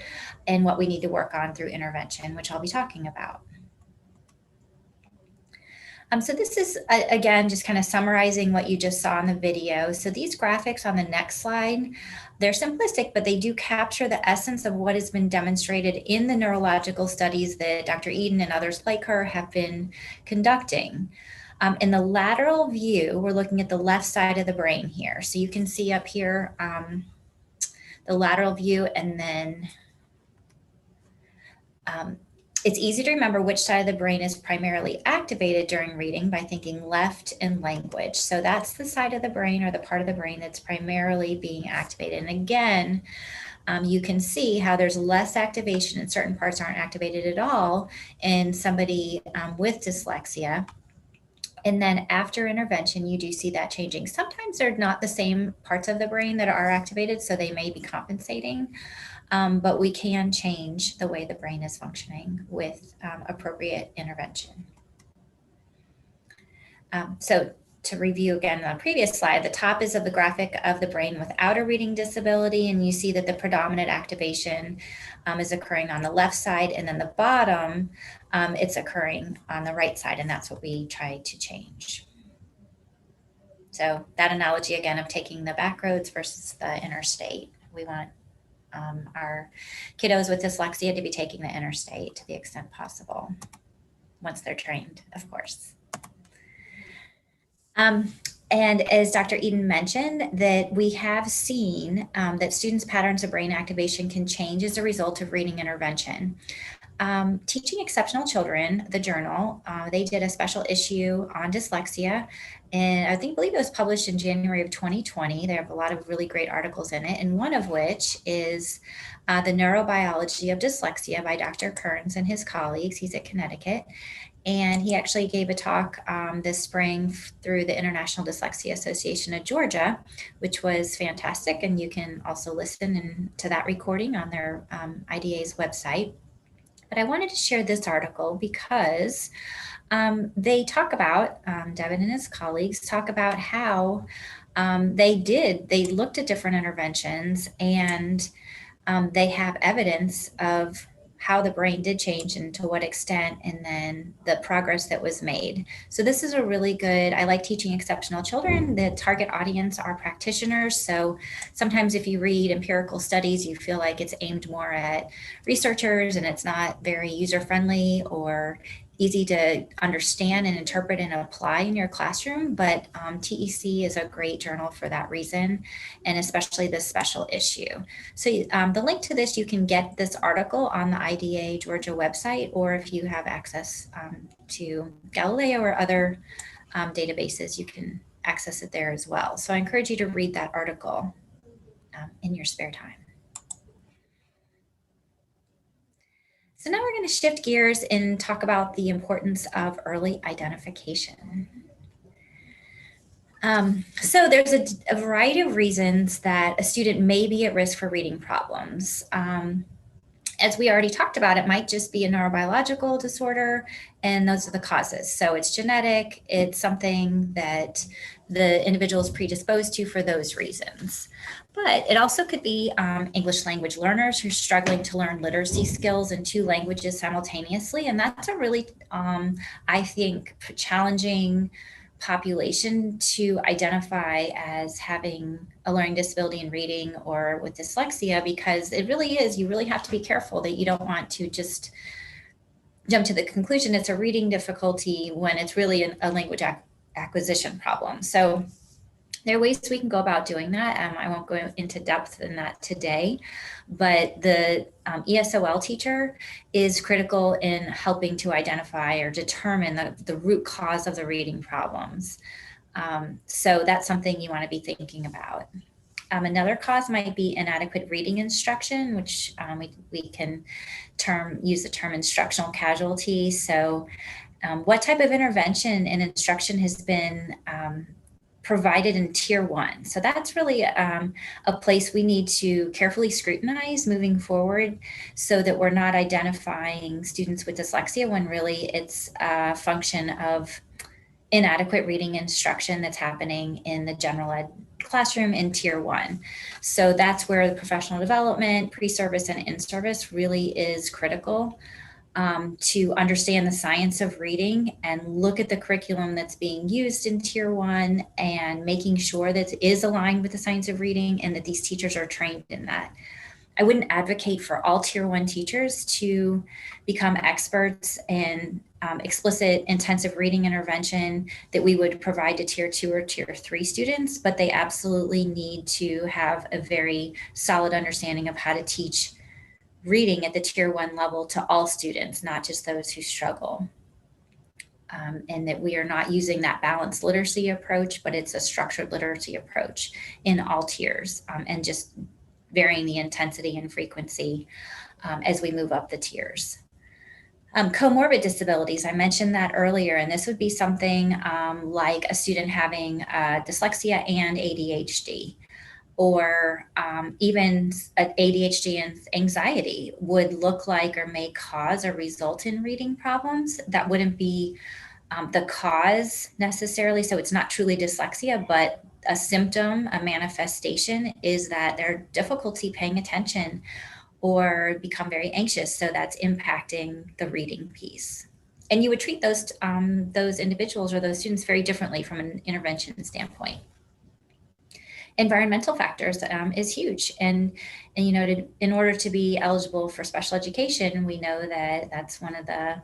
and what we need to work on through intervention, which I'll be talking about. So this is, again, just kind of summarizing what you just saw in the video. So these graphics on the next slide, they're simplistic, but they do capture the essence of what has been demonstrated in the neurological studies that Dr. Eden and others like her have been conducting. In the lateral view, we're looking at the left side of the brain here. So you can see up here the lateral view, and then It's easy to remember which side of the brain is primarily activated during reading by thinking left in language. So that's the side of the brain or the part of the brain that's primarily being activated. And again, you can see how there's less activation and certain parts aren't activated at all in somebody with dyslexia. And then after intervention, you do see that changing. Sometimes they're not the same parts of the brain that are activated, so they may be compensating, but we can change the way the brain is functioning with appropriate intervention. So to review again on the previous slide, the top is of the graphic of the brain without a reading disability, and you see that the predominant activation is occurring on the left side, and then the bottom, it's occurring on the right side, and that's what we try to change. So that analogy again of taking the back roads versus the interstate. We want our kiddos with dyslexia to be taking the interstate to the extent possible, once they're trained, of course. And as Dr. Eden mentioned, that we have seen that students' patterns of brain activation can change as a result of reading intervention. Teaching Exceptional Children, the journal, they did a special issue on dyslexia, and I believe it was published in January of 2020. They have a lot of really great articles in it, and one of which is The Neurobiology of Dyslexia by Dr. Kearns and his colleagues. He's at Connecticut. And he actually gave a talk this spring through the International Dyslexia Association of Georgia, which was fantastic. And you can also listen to that recording on their IDA's website. But I wanted to share this article because they talk about, Devin and his colleagues talk about how they looked at different interventions, and they have evidence of how the brain did change and to what extent, and then the progress that was made. So this is a really good, I like teaching exceptional children. The target audience are practitioners. So sometimes if you read empirical studies, you feel like it's aimed more at researchers and it's not very user-friendly or easy to understand and interpret and apply in your classroom. But TEC is a great journal for that reason, and especially this special issue. So the link to this, you can get this article on the IDA Georgia website, or if you have access to Galileo or other databases, you can access it there as well. So I encourage you to read that article in your spare time. So now we're going to shift gears and talk about the importance of early identification. So there's a variety of reasons that a student may be at risk for reading problems. As we already talked about, it might just be a neurobiological disorder, and those are the causes. So it's genetic, it's something that the individual is predisposed to for those reasons. But it also could be English language learners who are struggling to learn literacy skills in 2 languages simultaneously. And that's a really, I think, challenging population to identify as having a learning disability in reading or with dyslexia, because it really is, you really have to be careful that you don't want to just jump to the conclusion it's a reading difficulty when it's really a language acquisition problem. So there are ways we can go about doing that. I won't go into depth in that today, but the ESOL teacher is critical in helping to identify or determine the root cause of the reading problems. So that's something you want to be thinking about. Another cause might be inadequate reading instruction, which we can use the term instructional casualty. So what type of intervention and instruction has been provided in Tier 1. So that's really a place we need to carefully scrutinize moving forward, so that we're not identifying students with dyslexia when really it's a function of inadequate reading instruction that's happening in the general ed classroom in Tier 1. So that's where the professional development, pre-service and in-service really is critical. To understand the science of reading and look at the curriculum that's being used in Tier 1 and making sure that it is aligned with the science of reading and that these teachers are trained in that. I wouldn't advocate for all Tier 1 teachers to become experts in explicit intensive reading intervention that we would provide to Tier 2 or Tier 3 students, but they absolutely need to have a very solid understanding of how to teach reading at the tier 1 level to all students, not just those who struggle. And that we are not using that balanced literacy approach, but it's a structured literacy approach in all tiers, and just varying the intensity and frequency as we move up the tiers. Comorbid disabilities, I mentioned that earlier, and this would be something like a student having dyslexia and ADHD, or even ADHD and anxiety would look like or may cause or result in reading problems. That wouldn't be the cause necessarily, so it's not truly dyslexia, but a symptom, a manifestation is that they're difficulty paying attention or become very anxious, so that's impacting the reading piece. And you would treat those individuals or those students very differently from an intervention standpoint. Environmental factors is huge, and you know, in order to be eligible for special education, we know that that's one of the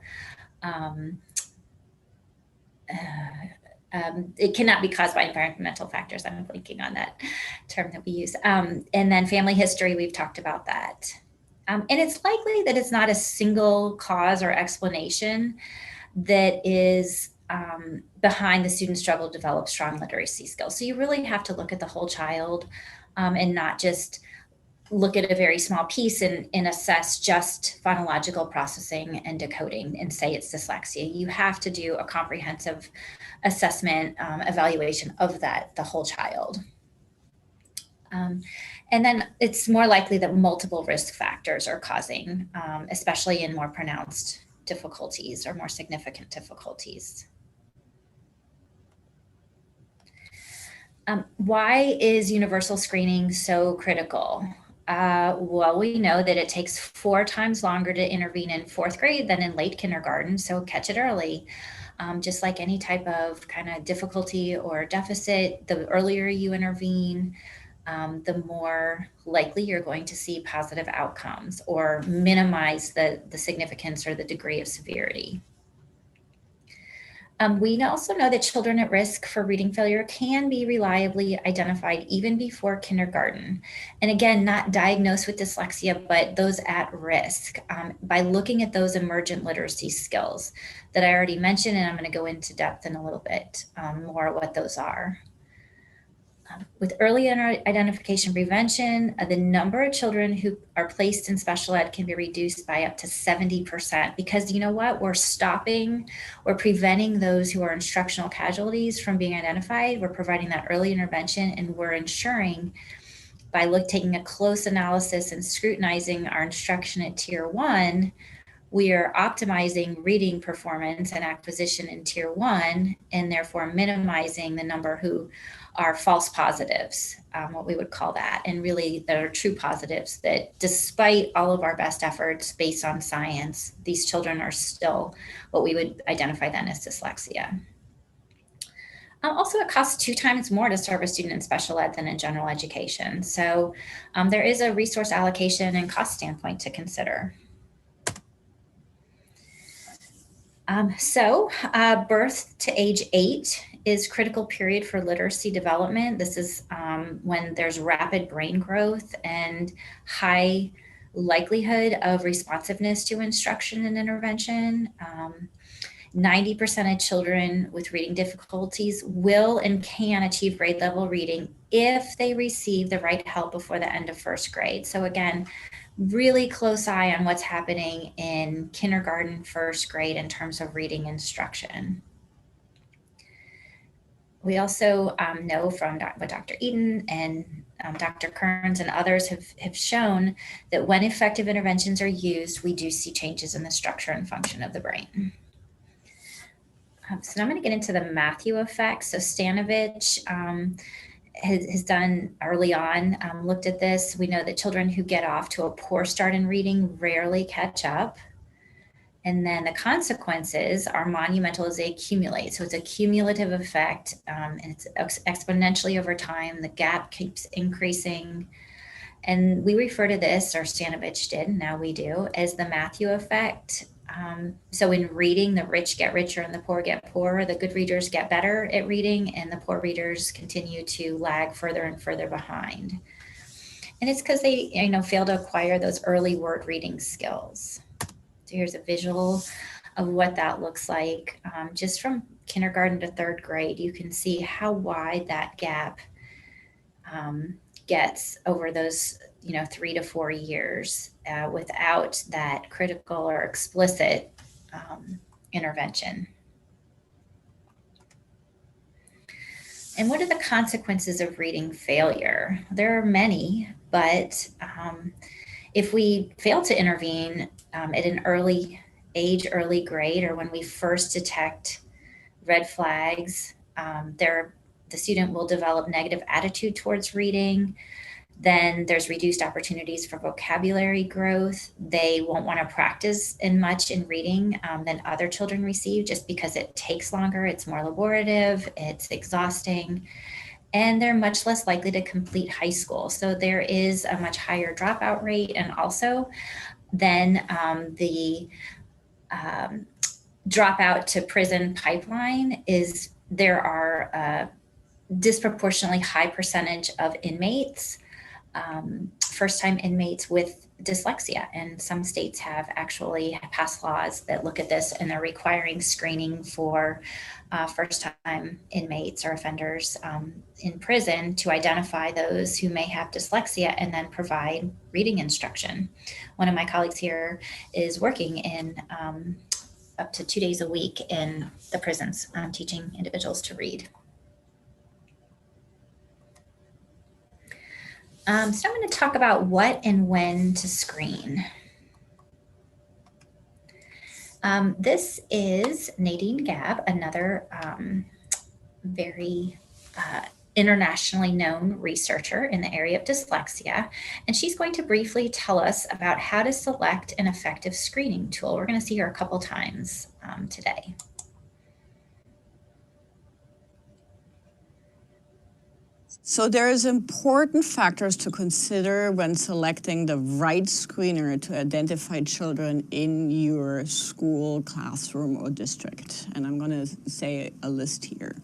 it cannot be caused by environmental factors. I'm blinking on that term that we use. And then family history, we've talked about that. And it's likely that it's not a single cause or explanation that is behind the student's struggle to develop strong literacy skills. So you really have to look at the whole child and not just look at a very small piece and assess just phonological processing and decoding and say it's dyslexia. You have to do a comprehensive assessment, evaluation of the whole child. And then it's more likely that multiple risk factors are causing, especially in more pronounced difficulties or more significant difficulties. Why is universal screening so critical? Well, we know that it takes 4 times longer to intervene in 4th grade than in late kindergarten, so catch it early. Just like any type of kind of difficulty or deficit, the earlier you intervene, the more likely you're going to see positive outcomes or minimize the significance or the degree of severity. We also know that children at risk for reading failure can be reliably identified even before kindergarten. And again, not diagnosed with dyslexia, but those at risk by looking at those emergent literacy skills that I already mentioned, and I'm going to go into depth in a little bit more what those are. With early identification prevention, the number of children who are placed in special ed can be reduced by up to 70%, because you know what? We're preventing those who are instructional casualties from being identified. We're providing that early intervention, and we're ensuring by taking a close analysis and scrutinizing our instruction at tier 1, we are optimizing reading performance and acquisition in tier 1, and therefore minimizing the number who are false positives, what we would call that, and really that are true positives that despite all of our best efforts based on science, these children are still what we would identify then as dyslexia. Also, it costs 2 times more to serve a student in special ed than in general education. So there is a resource allocation and cost standpoint to consider. Birth to age 8 is critical period for literacy development. This is when there's rapid brain growth and high likelihood of responsiveness to instruction and intervention. 90% of children with reading difficulties will and can achieve grade level reading if they receive the right help before the end of 1st grade. So again, really close eye on what's happening in kindergarten, 1st grade in terms of reading instruction. We also know from what Dr. Eden and Dr. Kearns and others have shown that when effective interventions are used, we do see changes in the structure and function of the brain. So now I'm going to get into the Matthew effect. So Stanovich has done early on, looked at this. We know that children who get off to a poor start in reading rarely catch up. And then the consequences are monumental as they accumulate. So it's a cumulative effect, and it's exponentially over time. The gap keeps increasing. And we refer to this, or Stanovich did, now we do, as the Matthew effect. So in reading, the rich get richer and the poor get poorer. The good readers get better at reading, and the poor readers continue to lag further and further behind. And it's because they, fail to acquire those early word reading skills. So here's a visual of what that looks like. Just from kindergarten to third grade, you can see how wide that gap gets over those, 3 to 4 years without that critical or explicit intervention. And what are the consequences of reading failure? There are many, but if we fail to intervene at an early grade, or when we first detect red flags, the student will develop negative attitude towards reading. Then there's reduced opportunities for vocabulary growth. They won't want to practice much in reading than other children receive, just because it takes longer, it's more laborative, it's exhausting, and they're much less likely to complete high school. So there is a much higher dropout rate. And also then the dropout to prison pipeline is there are a disproportionately high percentage of inmates, first-time inmates with dyslexia. And some states have actually passed laws that look at this, and they're requiring screening for first-time inmates or offenders in prison to identify those who may have dyslexia and then provide reading instruction. One of my colleagues here is working in up to 2 days a week in the prisons, teaching individuals to read. So I'm going to talk about what and when to screen. This is Nadine Gabb, another very internationally known researcher in the area of dyslexia, and she's going to briefly tell us about how to select an effective screening tool. We're going to see her a couple times today. So there's important factors to consider when selecting the right screener to identify children in your school, classroom, or district. And I'm going to say a list here.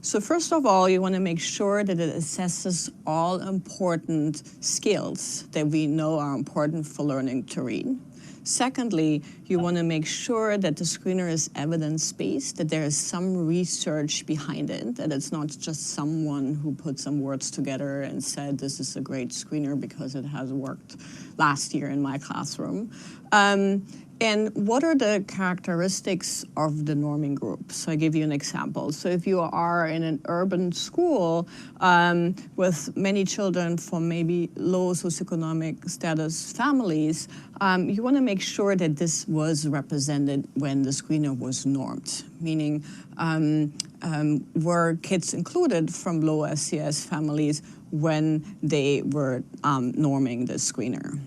So first of all, you want to make sure that it assesses all important skills that we know are important for learning to read. Secondly, you want to make sure that the screener is evidence-based, that there is some research behind it, that it's not just someone who put some words together and said, this is a great screener because it has worked last year in my classroom. And what are the characteristics of the norming group? So I give you an example. So if you are in an urban school with many children from maybe low socioeconomic status families, you want to make sure that this was represented when the screener was normed, meaning were kids included from low SES families when they were norming the screener.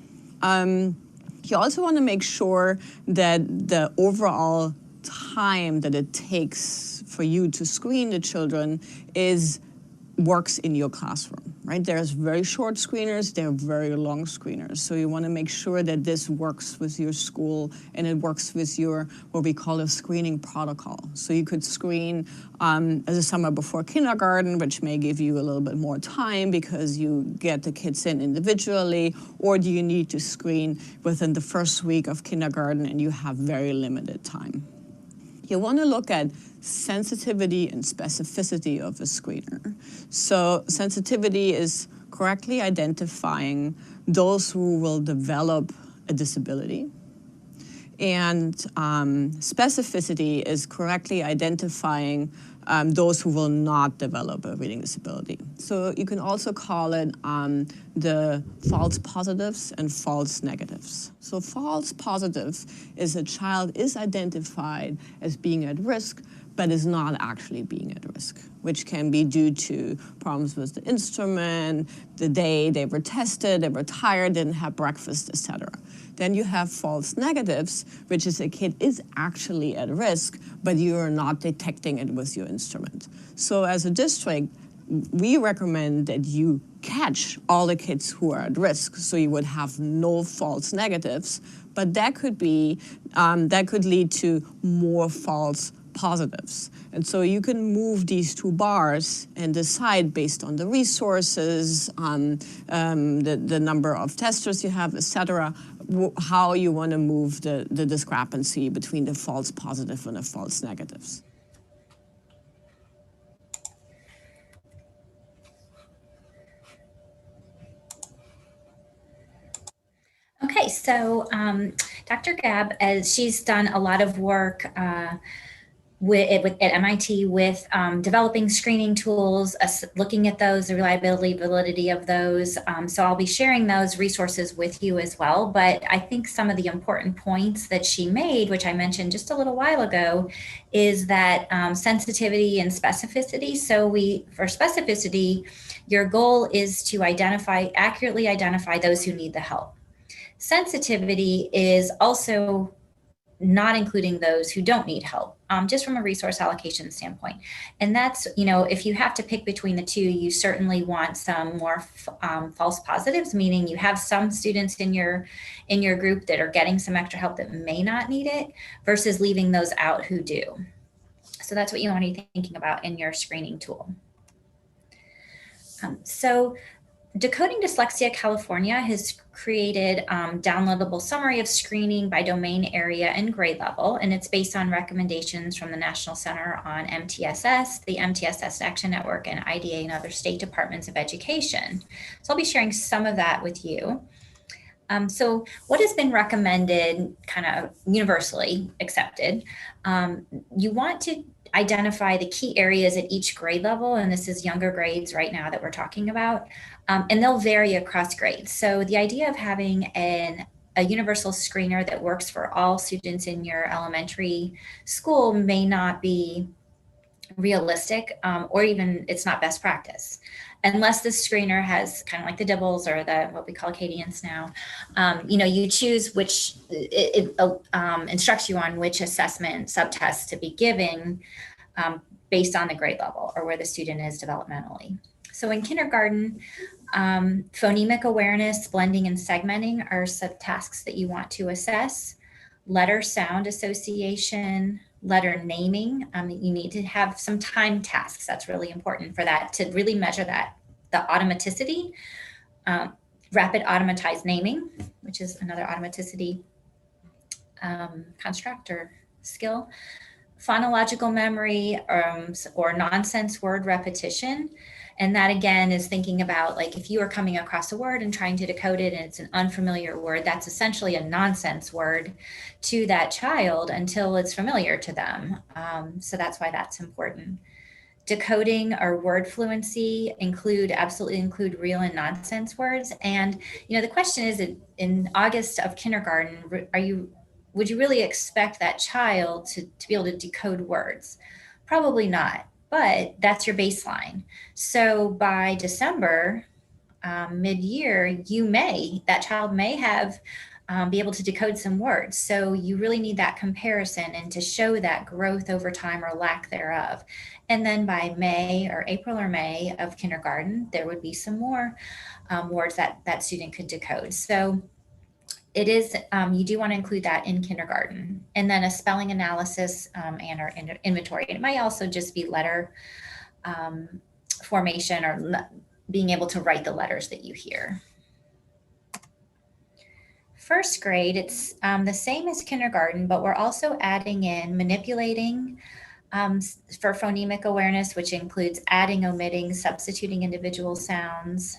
You also want to make sure that the overall time that it takes for you to screen the children works in your classroom, right? There's very short screeners, there are very long screeners. So you want to make sure that this works with your school and it works with your, what we call a screening protocol. So you could screen as a summer before kindergarten, which may give you a little bit more time because you get the kids in individually, or do you need to screen within the first week of kindergarten and you have very limited time? You want to look at sensitivity and specificity of a screener. So sensitivity is correctly identifying those who will develop a disability. And specificity is correctly identifying those who will not develop a reading disability. So you can also call it the false positives and false negatives. So false positive is a child is identified as being at risk, but is not actually being at risk, which can be due to problems with the instrument, the day they were tested, they were tired, didn't have breakfast, etc. Then you have false negatives, which is a kid is actually at risk, but you're not detecting it with your instrument. So as a district, we recommend that you catch all the kids who are at risk, so you would have no false negatives, but that could lead to more false positives. And so you can move these two bars and decide based on the resources, the number of testers you have, et cetera, how you want to move the discrepancy between the false positive and the false negatives. Okay, so Dr. Gab, as she's done a lot of work at MIT with developing screening tools, looking at those, the reliability, validity of those. So I'll be sharing those resources with you as well. But I think some of the important points that she made, which I mentioned just a little while ago, is that sensitivity and specificity. So for specificity, your goal is to accurately identify those who need the help. Sensitivity is also not including those who don't need help, just from a resource allocation standpoint. And that's, if you have to pick between the two, you certainly want some more false positives, meaning you have some students in your group that are getting some extra help that may not need it, versus leaving those out who do. So that's what you want to be thinking about in your screening tool. So Decoding Dyslexia California has created downloadable summary of screening by domain area and grade level, and it's based on recommendations from the National Center on MTSS, the MTSS Action Network, and IDA and other state departments of education. So I'll be sharing some of that with you. So what has been recommended, kind of universally accepted, you want to identify the key areas at each grade level, and this is younger grades right now that we're talking about, and they'll vary across grades. So the idea of having a universal screener that works for all students in your elementary school may not be realistic, or even it's not best practice, unless the screener has kind of like the Dibbles or what we call Acadians now. You choose which it instructs you on which assessment subtests to be given based on the grade level or where the student is developmentally. So in kindergarten, phonemic awareness, blending, and segmenting are subtasks that you want to assess. Letter sound association, letter naming. You need to have some time tasks. That's really important for that, to really measure that, the automaticity. Rapid automatized naming, which is another automaticity construct or skill. Phonological memory, or nonsense word repetition. And that again is thinking about, like, if you are coming across a word and trying to decode it and it's an unfamiliar word, that's essentially a nonsense word to that child until it's familiar to them. So that's why that's important. Decoding or word fluency absolutely include real and nonsense words. And, the question is, in August of kindergarten, would you really expect that child to be able to decode words? Probably not. But that's your baseline. So by December, mid-year, that child may have be able to decode some words. So you really need that comparison and to show that growth over time or lack thereof. And then by April or May of kindergarten, there would be some more words that student could decode. So it is, you do want to include that in kindergarten. And then a spelling analysis and our inventory. It might also just be letter formation or being able to write the letters that you hear. First grade, it's the same as kindergarten, but we're also adding in manipulating for phonemic awareness, which includes adding, omitting, substituting individual sounds.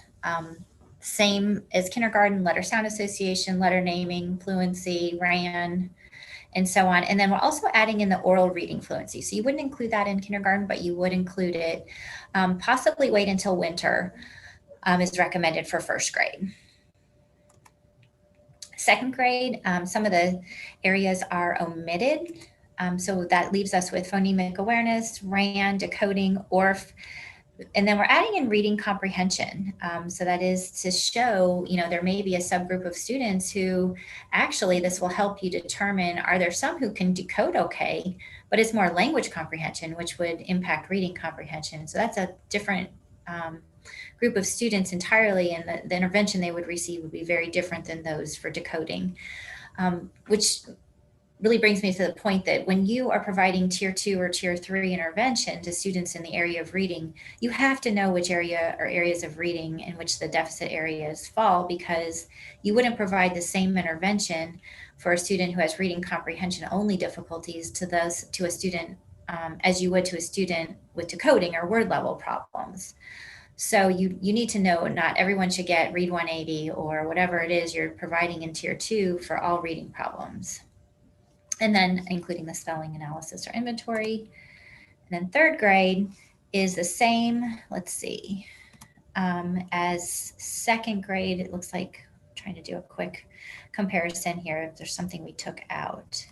Same as kindergarten, letter sound association, letter naming, fluency, RAN, and so on. And then we're also adding in the oral reading fluency. So you wouldn't include that in kindergarten, but you would include it. Possibly wait until winter is recommended for first grade. Second grade, some of the areas are omitted. So that leaves us with phonemic awareness, RAN, decoding, ORF. And then we're adding in reading comprehension. So that is to show, there may be a subgroup of students who actually this will help you determine, are there some who can decode okay, but it's more language comprehension, which would impact reading comprehension. So that's a different group of students entirely, and the intervention they would receive would be very different than those for decoding, which really brings me to the point that when you are providing tier 2 or tier 3 intervention to students in the area of reading, you have to know which area or areas of reading in which the deficit areas fall, because you wouldn't provide the same intervention for a student who has reading comprehension only difficulties to a student as you would to a student with decoding or word level problems. So you need to know not everyone should get read 180 or whatever it is you're providing in tier 2 for all reading problems. And then including the spelling analysis or inventory. And then third grade is the same, let's see, as second grade. It looks like, I'm trying to do a quick comparison here if there's something we took out.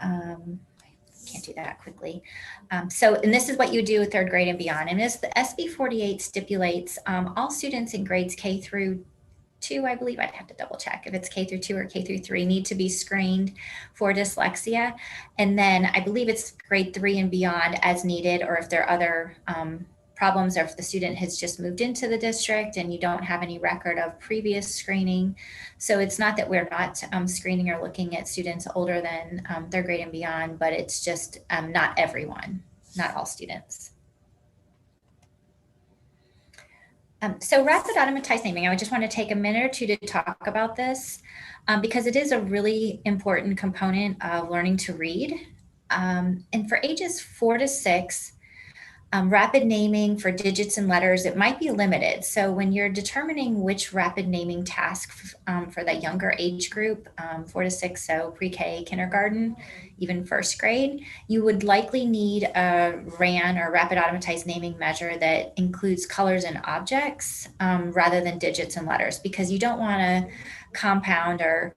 Can't do that quickly. And this is what you do with third grade and beyond. And as the SB 48 stipulates, all students in grades K through 2, I believe, I'd have to double check if it's K through 2 or K through 3, need to be screened for dyslexia. And then I believe it's grade 3 and beyond as needed, or if there are other problems, or if the student has just moved into the district and you don't have any record of previous screening. So it's not that we're not screening or looking at students older than third grade and beyond, but it's just not everyone, not all students. So rapid automatized naming, I just want to take a minute or two to talk about this because it is a really important component of learning to read. And for ages 4 to 6, rapid naming for digits and letters, it might be limited. So when you're determining which rapid naming task for that younger age group, 4 to 6, so pre-K, kindergarten, even first grade, you would likely need a RAN, or rapid automatized naming measure, that includes colors and objects rather than digits and letters, because you don't want to compound or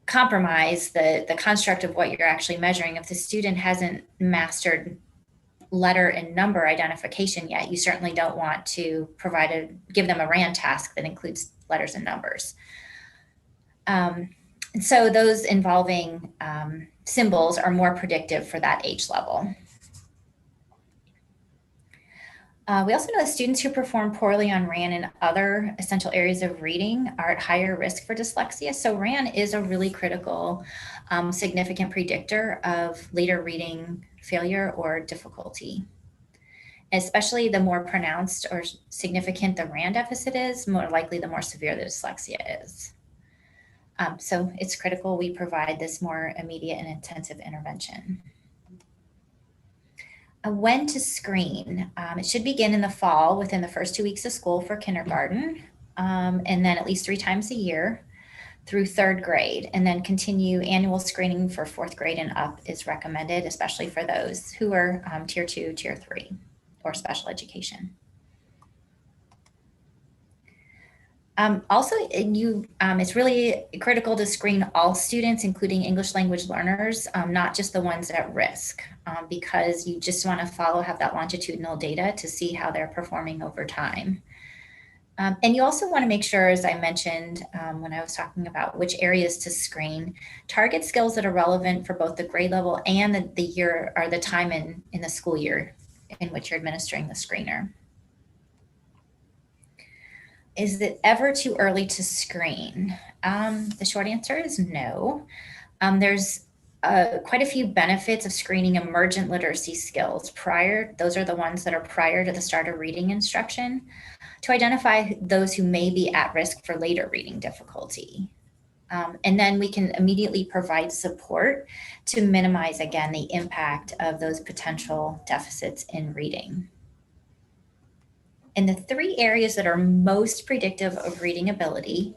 compromise the construct of what you're actually measuring. If the student hasn't mastered letter and number identification yet, you certainly don't want to give them a RAN task that includes letters and numbers. So those involving symbols are more predictive for that age level. We also know that students who perform poorly on RAN and other essential areas of reading are at higher risk for dyslexia. So RAN is a really critical, significant predictor of later reading failure or difficulty. Especially the more pronounced or significant the RAN deficit is, more likely the more severe the dyslexia is. So it's critical we provide this more immediate and intensive intervention. When to screen. It should begin in the fall within the first 2 weeks of school for kindergarten, and then at least 3 times a year through third grade, and then continue annual screening for fourth grade and up is recommended, especially for those who are tier 2, tier 3, or special education. Also, it's really critical to screen all students, including English language learners, not just the ones at risk, because you just want to have that longitudinal data to see how they're performing over time. And you also want to make sure, as I mentioned when I was talking about which areas to screen, target skills that are relevant for both the grade level and the year, or the time in the school year in which you're administering the screener. Is it ever too early to screen? The short answer is no. There's quite a few benefits of screening emergent literacy skills those are the ones that are prior to the start of reading instruction, to identify those who may be at risk for later reading difficulty. And then we can immediately provide support to minimize, again, the impact of those potential deficits in reading. And the 3 areas that are most predictive of reading ability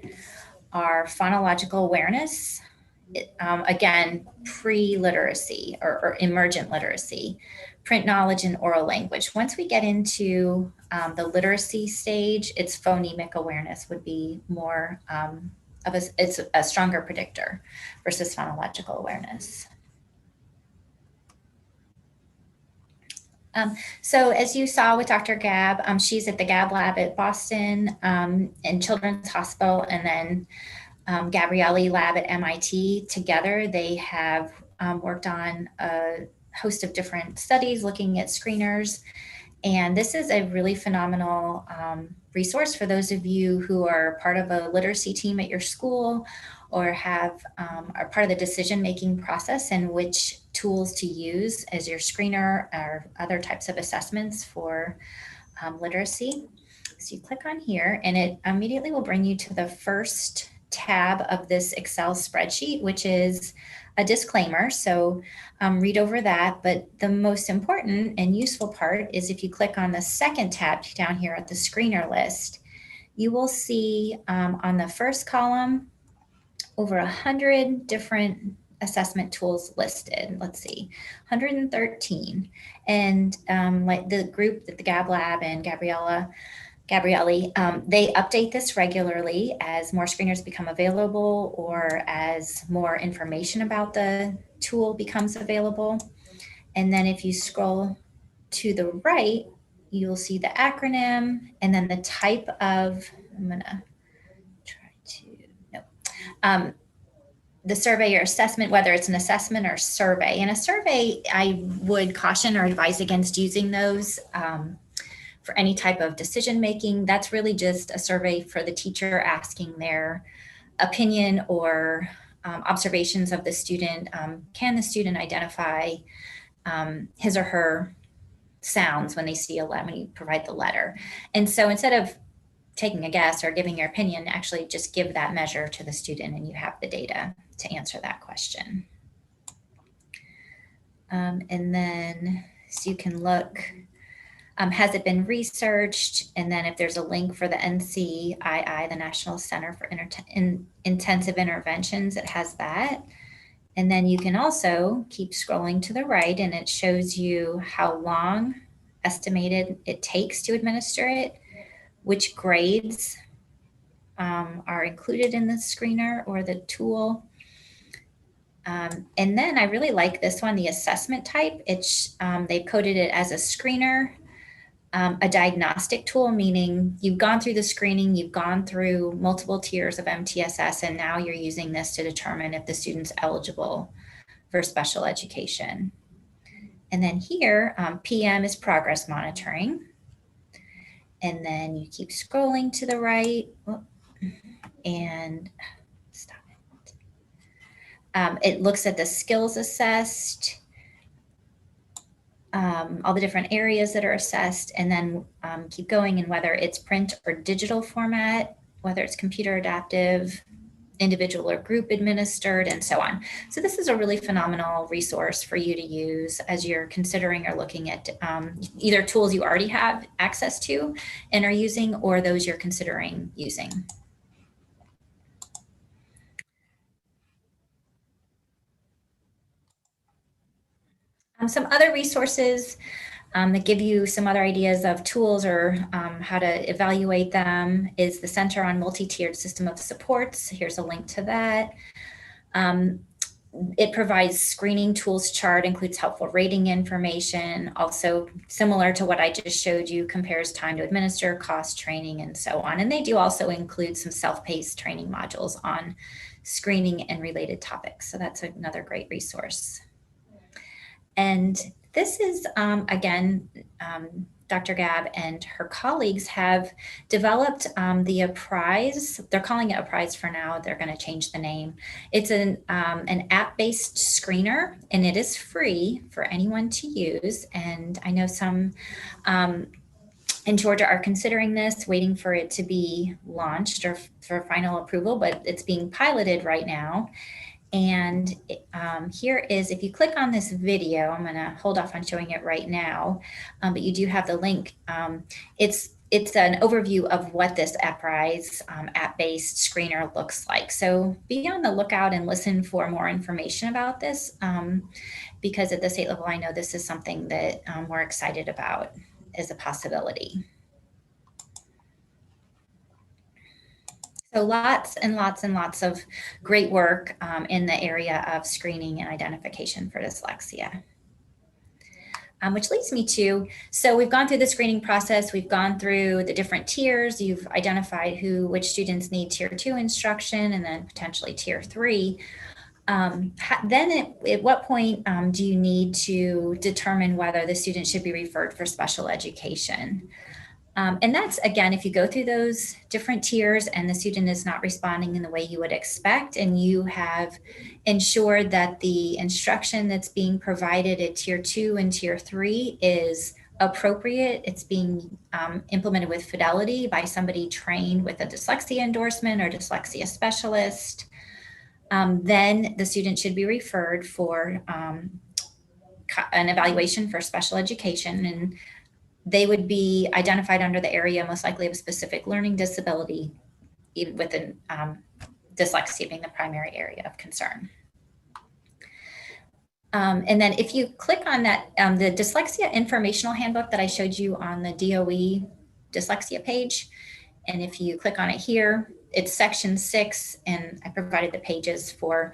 are phonological awareness, again, pre-literacy or emergent literacy, print knowledge, and oral language. Once we get into the literacy stage, its phonemic awareness would be more it's a stronger predictor versus phonological awareness. So as you saw with Dr. Gab, she's at the Gab Lab at Boston and Children's Hospital, and then Gabriele Lab at MIT. Together, they have worked on a host of different studies looking at screeners. And this is a really phenomenal resource for those of you who are part of a literacy team at your school, or are part of the decision-making process and which tools to use as your screener or other types of assessments for literacy. So you click on here and it immediately will bring you to the first tab of this Excel spreadsheet, which is a disclaimer. So read over that. But the most important and useful part is if you click on the second tab down here at the screener list, you will see on the first column over 100 different assessment tools listed. Let's see, 113. And like the group that the Gab Lab and Gabrielle, they update this regularly as more screeners become available or as more information about the tool becomes available. And then if you scroll to the right, you'll see the acronym and then the type of, I'm gonna try to, no. The survey or assessment, whether it's an assessment or survey. And a survey, I would caution or advise against using those for any type of decision making. That's really just a survey for the teacher asking their opinion or observations of the student. Can the student identify his or her sounds when they see when you provide the letter? And so instead of taking a guess or giving your opinion, actually just give that measure to the student and you have the data to answer that question. And then so you can look, has it been researched? And then if there's a link for the NCII, the National Center for Intensive Interventions, it has that. And then you can also keep scrolling to the right and it shows you how long estimated it takes to administer it, which grades are included in the screener or the tool. And then I really like this one, the assessment type. They've coded it as a screener, a diagnostic tool, meaning you've gone through the screening, you've gone through multiple tiers of MTSS, and now you're using this to determine if the student's eligible for special education. And then here, PM is progress monitoring. And then you keep scrolling to the right and stop it. It looks at the skills assessed, all the different areas that are assessed, and then keep going in whether it's print or digital format, whether it's computer adaptive, individual or group administered, and so on. So this is a really phenomenal resource for you to use as you're considering or looking at either tools you already have access to and are using, or those you're considering using. Some other resources that give you some other ideas of tools or how to evaluate them is the Center on Multi-Tiered System of Supports. Here's a link to that. It provides screening tools chart, includes helpful rating information, also similar to what I just showed you, compares time to administer, cost, training, and so on. And they do also include some self-paced training modules on screening and related topics. So that's another great resource. And this is, again, Dr. Gab and her colleagues have developed the Apprise. They're calling it Apprise for now. They're going to change the name. It's an app-based screener, and it is free for anyone to use. And I know some in Georgia are considering this, waiting for it to be launched or for final approval, but it's being piloted right now. And here is, if you click on this video, I'm going to hold off on showing it right now, but you do have the link. It's an overview of what this Apprise app-based screener looks like. So be on the lookout and listen for more information about this, because at the state level, I know this is something that we're excited about as a possibility. So lots and lots and lots of great work in the area of screening and identification for dyslexia. Which leads me to, so we've gone through the screening process, we've gone through the different tiers, you've identified which students need tier 2 instruction and then potentially tier 3. Then at what point do you need to determine whether the student should be referred for special education? And that's, again, if you go through those different tiers and the student is not responding in the way you would expect, and you have ensured that the instruction that's being provided at tier 2 and tier 3 is appropriate, it's being implemented with fidelity by somebody trained with a dyslexia endorsement or dyslexia specialist, then the student should be referred for an evaluation for special education, and they would be identified under the area most likely of specific learning disability, even within dyslexia being the primary area of concern. And then if you click on that, the Dyslexia Informational Handbook that I showed you on the DOE dyslexia page, and if you click on it here, it's section 6, and I provided the pages for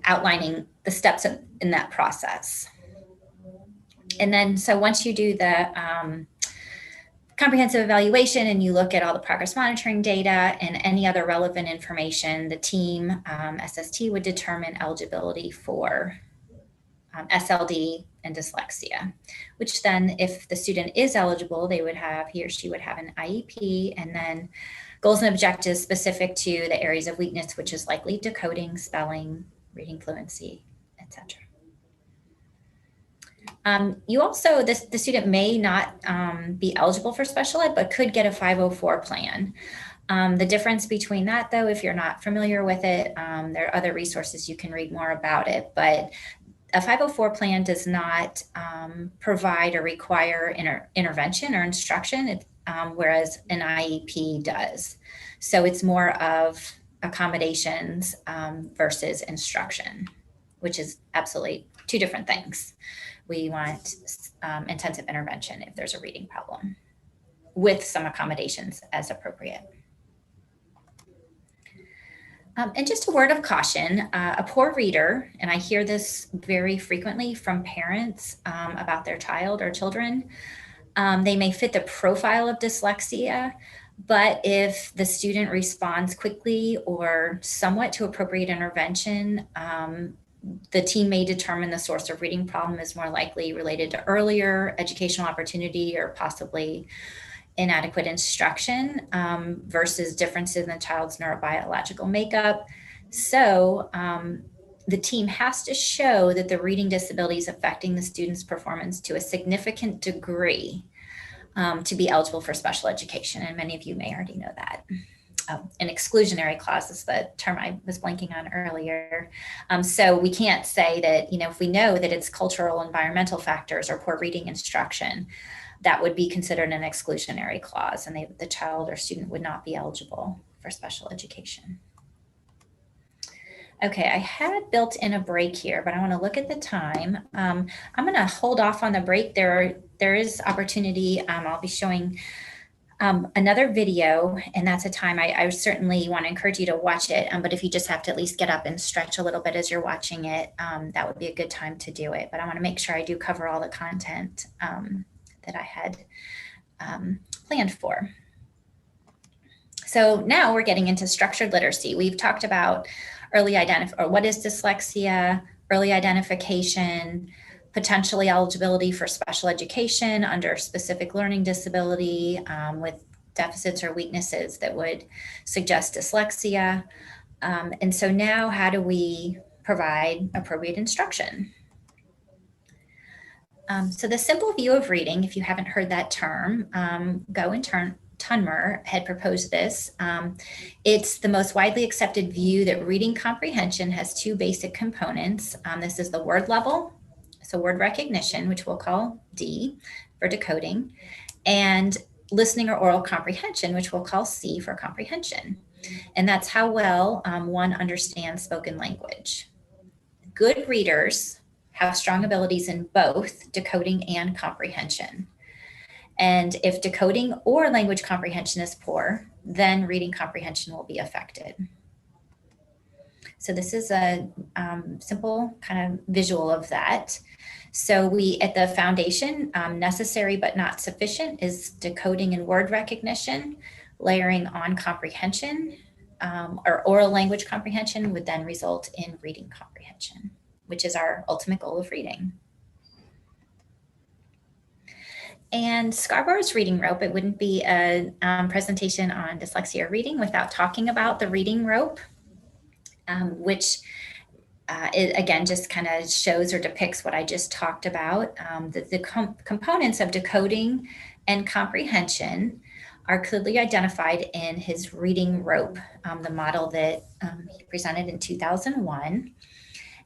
outlining the steps in that process. And then, so once you do the comprehensive evaluation and you look at all the progress monitoring data and any other relevant information, the team, SST, would determine eligibility for SLD and dyslexia, which then if the student is eligible, he or she would have an IEP, and then goals and objectives specific to the areas of weakness, which is likely decoding, spelling, reading fluency, etc. You also, the student may not be eligible for special ed, but could get a 504 plan. The difference between that, though, if you're not familiar with it, there are other resources you can read more about it, but a 504 plan does not provide or require intervention or instruction, whereas an IEP does. So it's more of accommodations versus instruction, which is absolutely two different things. We want intensive intervention if there's a reading problem, with some accommodations as appropriate. And just a word of caution, a poor reader, and I hear this very frequently from parents about their child or children, they may fit the profile of dyslexia, but if the student responds quickly or somewhat to appropriate intervention, the team may determine the source of reading problem is more likely related to earlier educational opportunity or possibly inadequate instruction versus differences in the child's neurobiological makeup. So the team has to show that the reading disability is affecting the student's performance to a significant degree to be eligible for special education. And many of you may already know that. An exclusionary clause is the term I was blanking on earlier. So we can't say that, if we know that it's cultural, environmental factors or poor reading instruction, that would be considered an exclusionary clause, and the child or student would not be eligible for special education. Okay, I had built in a break here, but I want to look at the time. I'm going to hold off on the break. There is opportunity. I'll be showing another video, and that's a time I certainly want to encourage you to watch it. But if you just have to at least get up and stretch a little bit as you're watching it, that would be a good time to do it. But I want to make sure I do cover all the content that I had planned for. So now we're getting into structured literacy. We've talked about what is dyslexia, early identification, potentially eligibility for special education under specific learning disability with deficits or weaknesses that would suggest dyslexia. And so now how do we provide appropriate instruction? So the simple view of reading, if you haven't heard that term, Tunmer had proposed this. It's the most widely accepted view that reading comprehension has two basic components. This is the word level, so word recognition, which we'll call D for decoding, and listening or oral comprehension, which we'll call C for comprehension. And that's how well one understands spoken language. Good readers have strong abilities in both decoding and comprehension. And if decoding or language comprehension is poor, then reading comprehension will be affected. So this is a simple kind of visual of that. So at the foundation, necessary but not sufficient is decoding and word recognition. Layering on comprehension or oral language comprehension would then result in reading comprehension, which is our ultimate goal of reading. And Scarborough's reading rope, it wouldn't be a presentation on dyslexia or reading without talking about the reading rope, which it again just kind of shows or depicts what I just talked about. The components of decoding and comprehension are clearly identified in his reading rope, the model that he presented in 2001.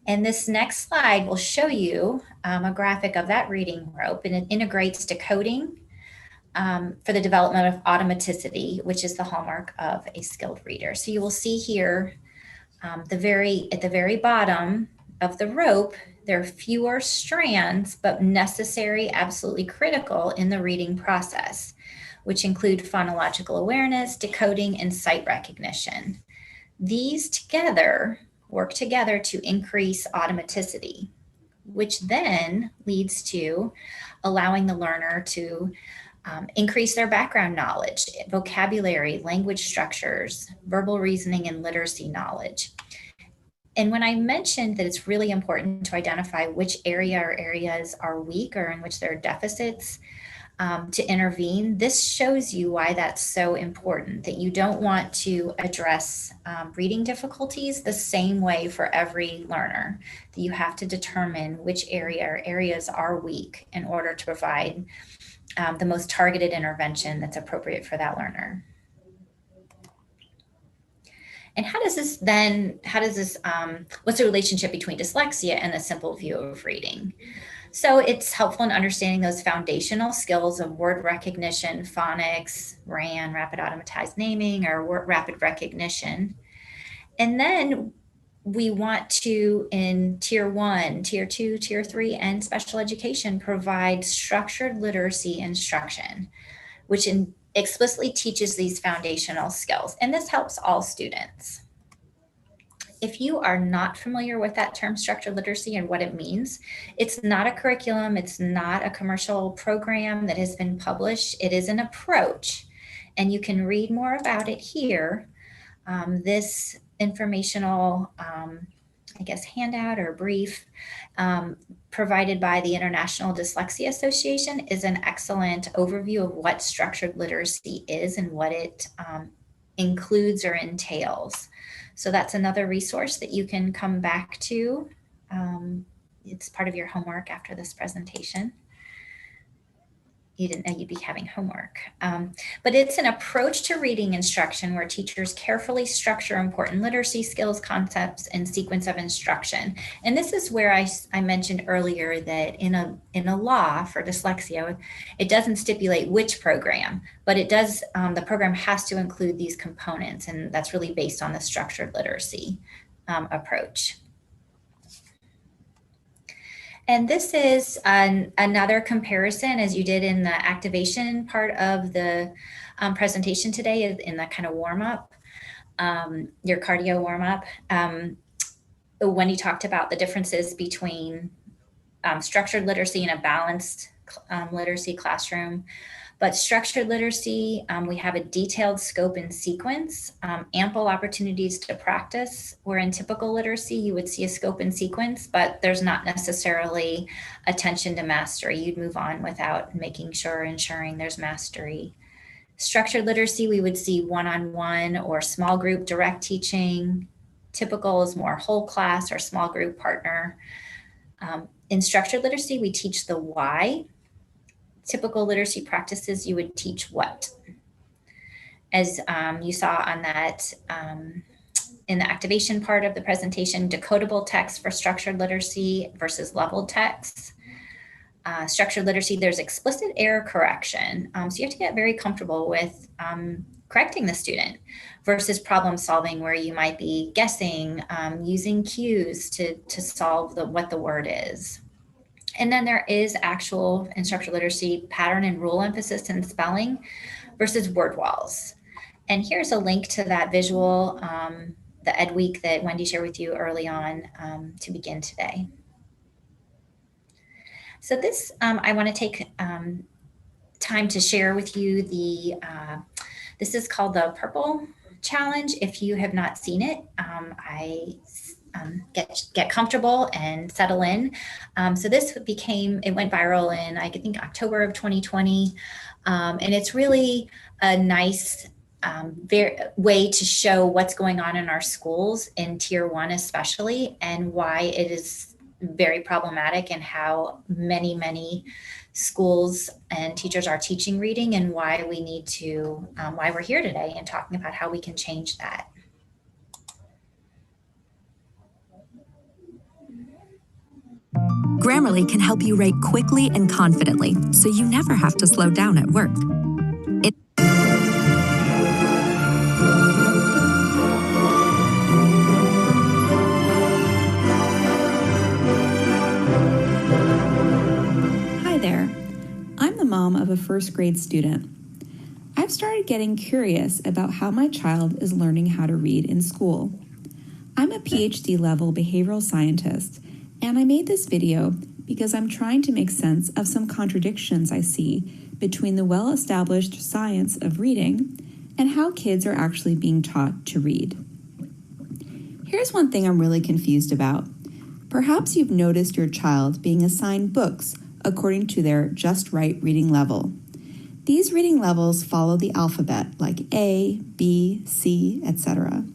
And this next slide will show you a graphic of that reading rope, and it integrates decoding for the development of automaticity, which is the hallmark of a skilled reader. So you will see here at the very bottom of the rope, there are fewer strands, but necessary, absolutely critical in the reading process, which include phonological awareness, decoding, and sight recognition. These together work together to increase automaticity, which then leads to allowing the learner to increase their background knowledge, vocabulary, language structures, verbal reasoning, and literacy knowledge. And when I mentioned that it's really important to identify which area or areas are weak or in which there are deficits to intervene, this shows you why that's so important, that you don't want to address reading difficulties the same way for every learner, that you have to determine which area or areas are weak in order to provide the most targeted intervention that's appropriate for that learner. And what's the relationship between dyslexia and the simple view of reading? So it's helpful in understanding those foundational skills of word recognition, phonics, RAN, rapid automatized naming, or rapid recognition. And then we want to, in tier 1, tier 2, tier 3, and special education, provide structured literacy instruction, which explicitly teaches these foundational skills. And this helps all students. If you are not familiar with that term structured literacy and what it means, it's not a curriculum, it's not a commercial program that has been published, it is an approach. And you can read more about it here. This informational, handout or brief provided by the International Dyslexia Association is an excellent overview of what structured literacy is and what it includes or entails. So that's another resource that you can come back to. It's part of your homework after this presentation. You didn't know you'd be having homework. But it's an approach to reading instruction where teachers carefully structure important literacy skills, concepts, and sequence of instruction. And this is where I mentioned earlier that in a law for dyslexia, it doesn't stipulate which program, but it does, the program has to include these components, and that's really based on the structured literacy approach. And this is another comparison, as you did in the activation part of the presentation today, in the kind of warm-up, your cardio warm-up. Wendy talked about the differences between structured literacy and a balanced literacy classroom. But structured literacy, we have a detailed scope and sequence, ample opportunities to practice, where in typical literacy, you would see a scope and sequence, but there's not necessarily attention to mastery. You'd move on without ensuring there's mastery. Structured literacy, we would see one-on-one or small group direct teaching. Typical is more whole class or small group partner. In structured literacy, we teach the why. Typical literacy practices, you would teach what. As you saw on that in the activation part of the presentation, decodable text for structured literacy versus leveled text. Structured literacy, there's explicit error correction. So you have to get very comfortable with correcting the student versus problem solving, where you might be guessing, using cues to solve what the word is. And then there is actual in structured literacy pattern and rule emphasis in spelling versus word walls. And here's a link to that visual, the Ed Week that Wendy shared with you early on to begin today. So this, I want to take time to share with you this is called the Purple Challenge. If you have not seen it, I get comfortable and settle in. So this it went viral in, I think, October of 2020. And it's really a nice way to show what's going on in our schools in Tier 1 especially, and why it is very problematic, and how many schools and teachers are teaching reading, and why we need to, why we're here today and talking about how we can change that. Grammarly can help you write quickly and confidently, so you never have to slow down at work. Hi there. I'm the mom of a first grade student. I've started getting curious about how my child is learning how to read in school. I'm a PhD level behavioral scientist, and I made this video because I'm trying to make sense of some contradictions I see between the well-established science of reading and how kids are actually being taught to read. Here's one thing I'm really confused about. Perhaps you've noticed your child being assigned books according to their just right reading level. These reading levels follow the alphabet, like A, B, C, etc.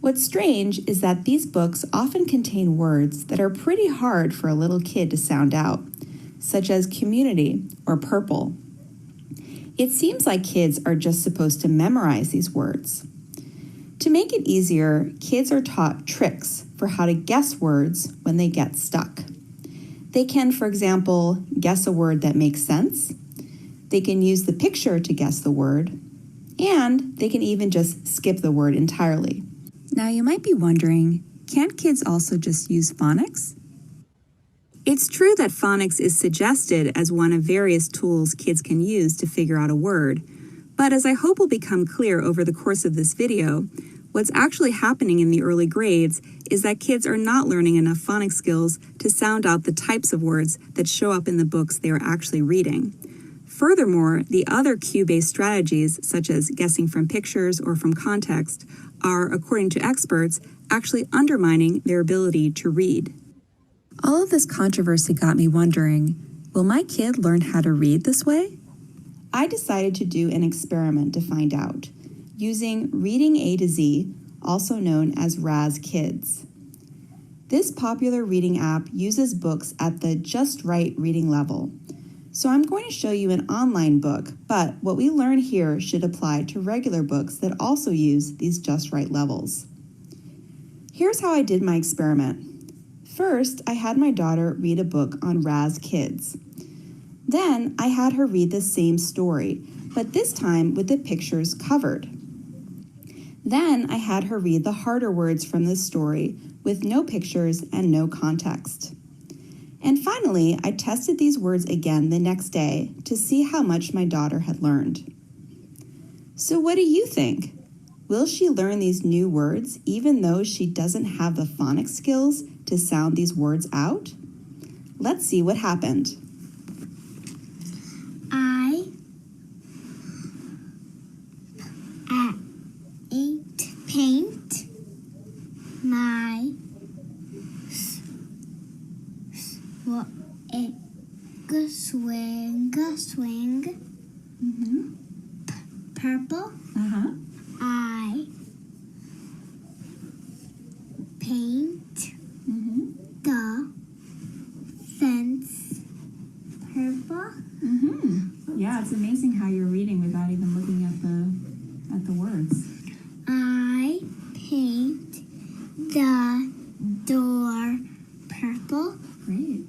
What's strange is that these books often contain words that are pretty hard for a little kid to sound out, such as community or purple. It seems like kids are just supposed to memorize these words. To make it easier, kids are taught tricks for how to guess words when they get stuck. They can, for example, guess a word that makes sense. They can use the picture to guess the word, and they can even just skip the word entirely. Now you might be wondering, can't kids also just use phonics? It's true that phonics is suggested as one of various tools kids can use to figure out a word, but as I hope will become clear over the course of this video, what's actually happening in the early grades is that kids are not learning enough phonics skills to sound out the types of words that show up in the books they are actually reading. Furthermore, the other cue-based strategies, such as guessing from pictures or from context, are, according to experts, actually undermining their ability to read. All of this controversy got me wondering, will my kid learn how to read this way? I decided to do an experiment to find out, using Reading A to Z, also known as Raz Kids. This popular reading app uses books at the just right reading level. So I'm going to show you an online book, but what we learn here should apply to regular books that also use these just right levels. Here's how I did my experiment. First, I had my daughter read a book on Raz Kids. Then I had her read the same story, but this time with the pictures covered. Then I had her read the harder words from the story with no pictures and no context. And finally, I tested these words again the next day to see how much my daughter had learned. So what do you think? Will she learn these new words even though she doesn't have the phonics skills to sound these words out? Let's see what happened. I ate paint my swing purple. I paint the fence purple. Yeah, it's amazing how you're reading without even looking at the words. I paint the door purple. Great.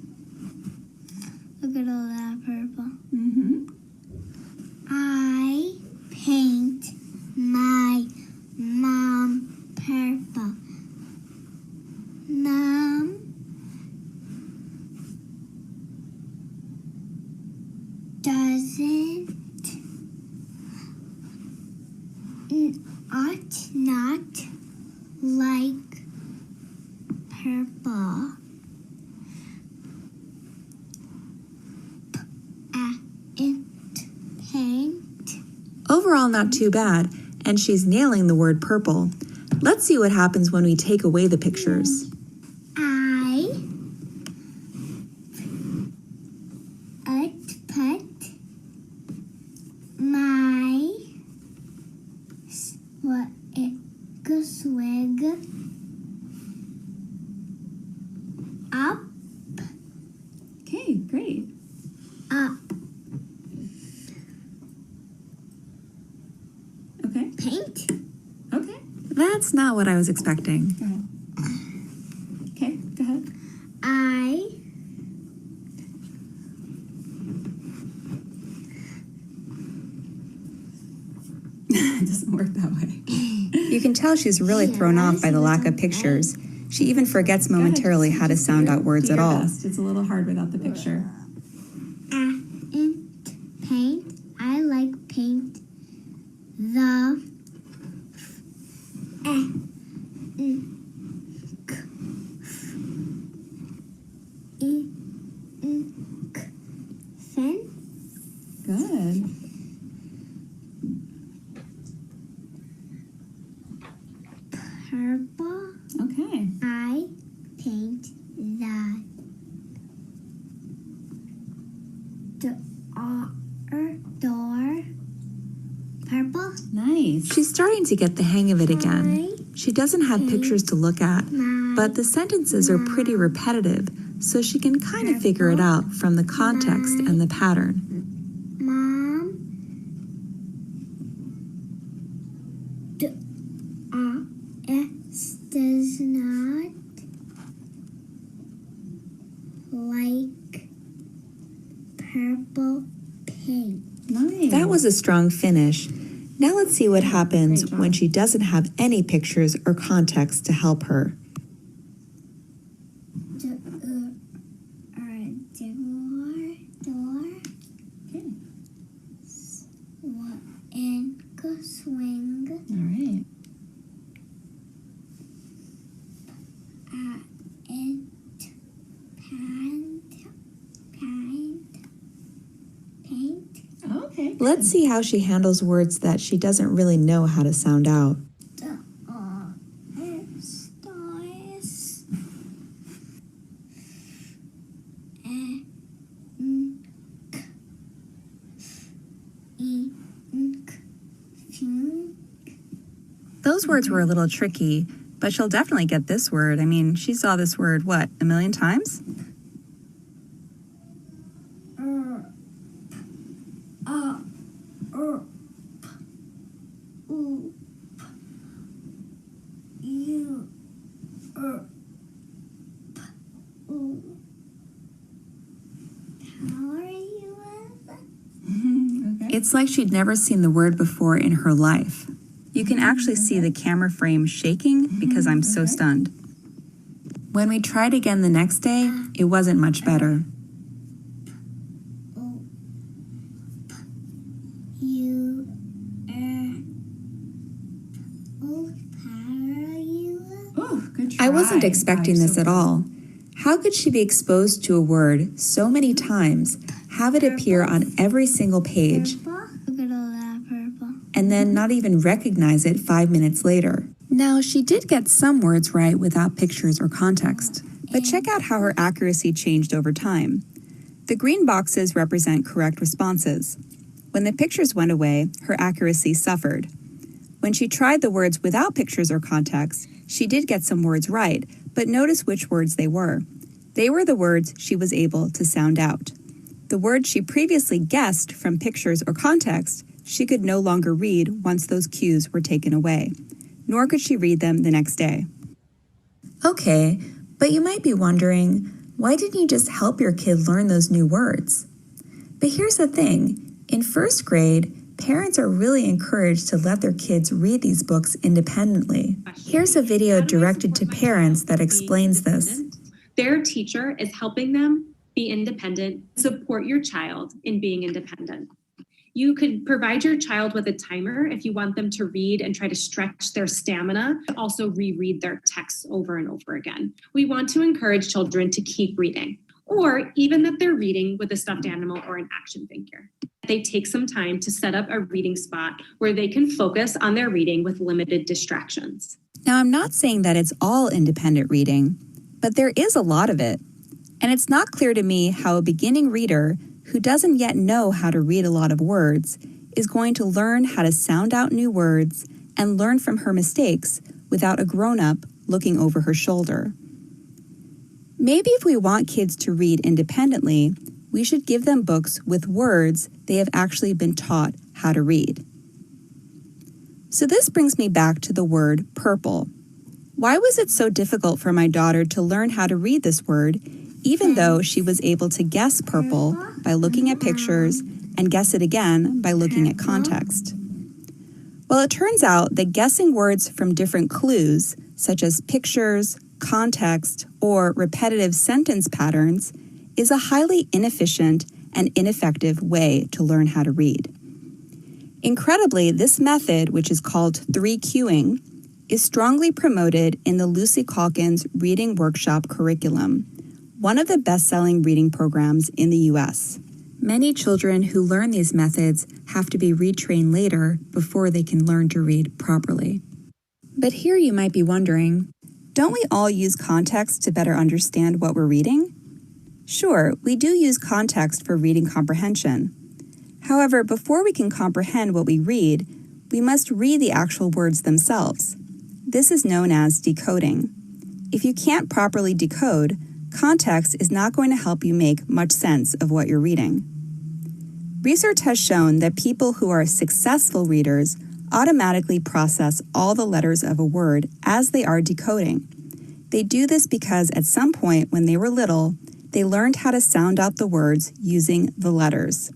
Look at all that purple. I paint my mom purple. Mom ought not like purple. Overall, not too bad, and she's nailing the word purple. Let's see what happens when we take away the pictures. I put my swig up. Okay, great. Up. Okay. Paint. Okay. That's not what I was expecting. Go ahead. Okay, go ahead. I It doesn't work that way. You can tell she's really thrown off by the lack of pictures. She even forgets momentarily how to sound out words at all. It's a little hard without the picture. paint. I like paint. The fence. Good. Purple. Okay. I paint the door purple. Nice. She's starting to get the hang of it again. She doesn't have pictures to look at, but the sentences are pretty repetitive, so she can kind of figure it out from the context and the pattern. Mom does not like purple paint. Nice. That was a strong finish. Now let's see what happens Great job. when she doesn't have any pictures or context to help her. Door. Okay. And swing. All right. And paint. Okay. Let's see how she handles words that she doesn't really know how to sound out. Stars. Those words were a little tricky, but she'll definitely get this word. I mean, she saw this word, what, a million times? It's like she'd never seen the word before in her life. You can actually see the camera frame shaking because I'm so stunned. When we tried again the next day, it wasn't much better. Oh, good try. I wasn't expecting this at all. How could she be exposed to a word so many times, have it appear on every single page, Look at all that purple. and then not even recognize it 5 minutes later? Now, she did get some words right without pictures or context, but check out how her accuracy changed over time. The green boxes represent correct responses. When the pictures went away, her accuracy suffered. When she tried the words without pictures or context, she did get some words right, but notice which words they were. They were the words she was able to sound out. The words she previously guessed from pictures or context, she could no longer read once those cues were taken away, nor could she read them the next day. Okay, but you might be wondering, why didn't you just help your kid learn those new words? But here's the thing, in first grade, parents are really encouraged to let their kids read these books independently. Here's a video directed to parents that explains this. Their teacher is helping them be independent. Support your child in being independent. You could provide your child with a timer if you want them to read and try to stretch their stamina, also reread their texts over and over again. We want to encourage children to keep reading, or even that they're reading with a stuffed animal or an action figure. They take some time to set up a reading spot where they can focus on their reading with limited distractions. Now, I'm not saying that it's all independent reading, but there is a lot of it. And it's not clear to me how a beginning reader who doesn't yet know how to read a lot of words is going to learn how to sound out new words and learn from her mistakes without a grown-up looking over her shoulder. Maybe if we want kids to read independently, we should give them books with words they have actually been taught how to read. So this brings me back to the word purple. Why was it so difficult for my daughter to learn how to read this word, even though she was able to guess purple by looking at pictures and guess it again by looking at context? Well, it turns out that guessing words from different clues, such as pictures, context, or repetitive sentence patterns, is a highly inefficient and ineffective way to learn how to read. Incredibly, this method, which is called 3Qing, is strongly promoted in the Lucy Calkins Reading Workshop curriculum, one of the best-selling reading programs in the U.S. Many children who learn these methods have to be retrained later before they can learn to read properly. But here you might be wondering, don't we all use context to better understand what we're reading? Sure, we do use context for reading comprehension. However, before we can comprehend what we read, we must read the actual words themselves. This is known as decoding. If you can't properly decode, context is not going to help you make much sense of what you're reading. Research has shown that people who are successful readers automatically process all the letters of a word as they are decoding. They do this because at some point when they were little, they learned how to sound out the words using the letters.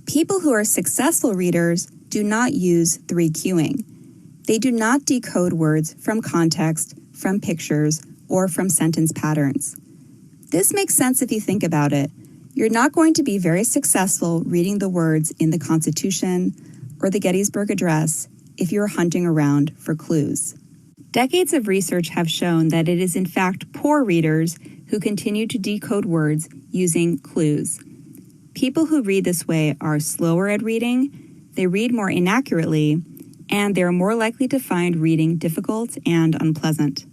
People who are successful readers do not use 3Qing. They do not decode words from context, from pictures, or from sentence patterns. This makes sense if you think about it. You're not going to be very successful reading the words in the Constitution or the Gettysburg Address if you're hunting around for clues. Decades of research have shown that it is in fact poor readers who continue to decode words using clues. People who read this way are slower at reading, they read more inaccurately, and they're more likely to find reading difficult and unpleasant.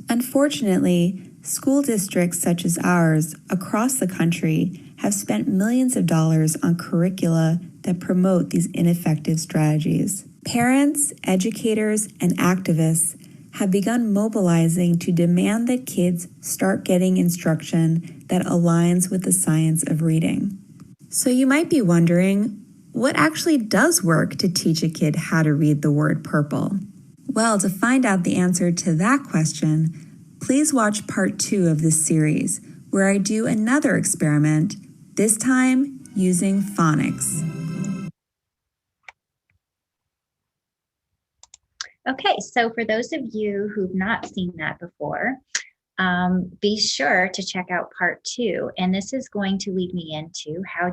Unfortunately, school districts such as ours across the country have spent millions of dollars on curricula that promote these ineffective strategies. Parents, educators, and activists have begun mobilizing to demand that kids start getting instruction that aligns with the science of reading. So you might be wondering, what actually does work to teach a kid how to read the word purple? Well, to find out the answer to that question, please watch part 2 of this series, where I do another experiment, this time using phonics. Okay, so for those of you who've not seen that before, be sure to check out part 2, and this is going to lead me into how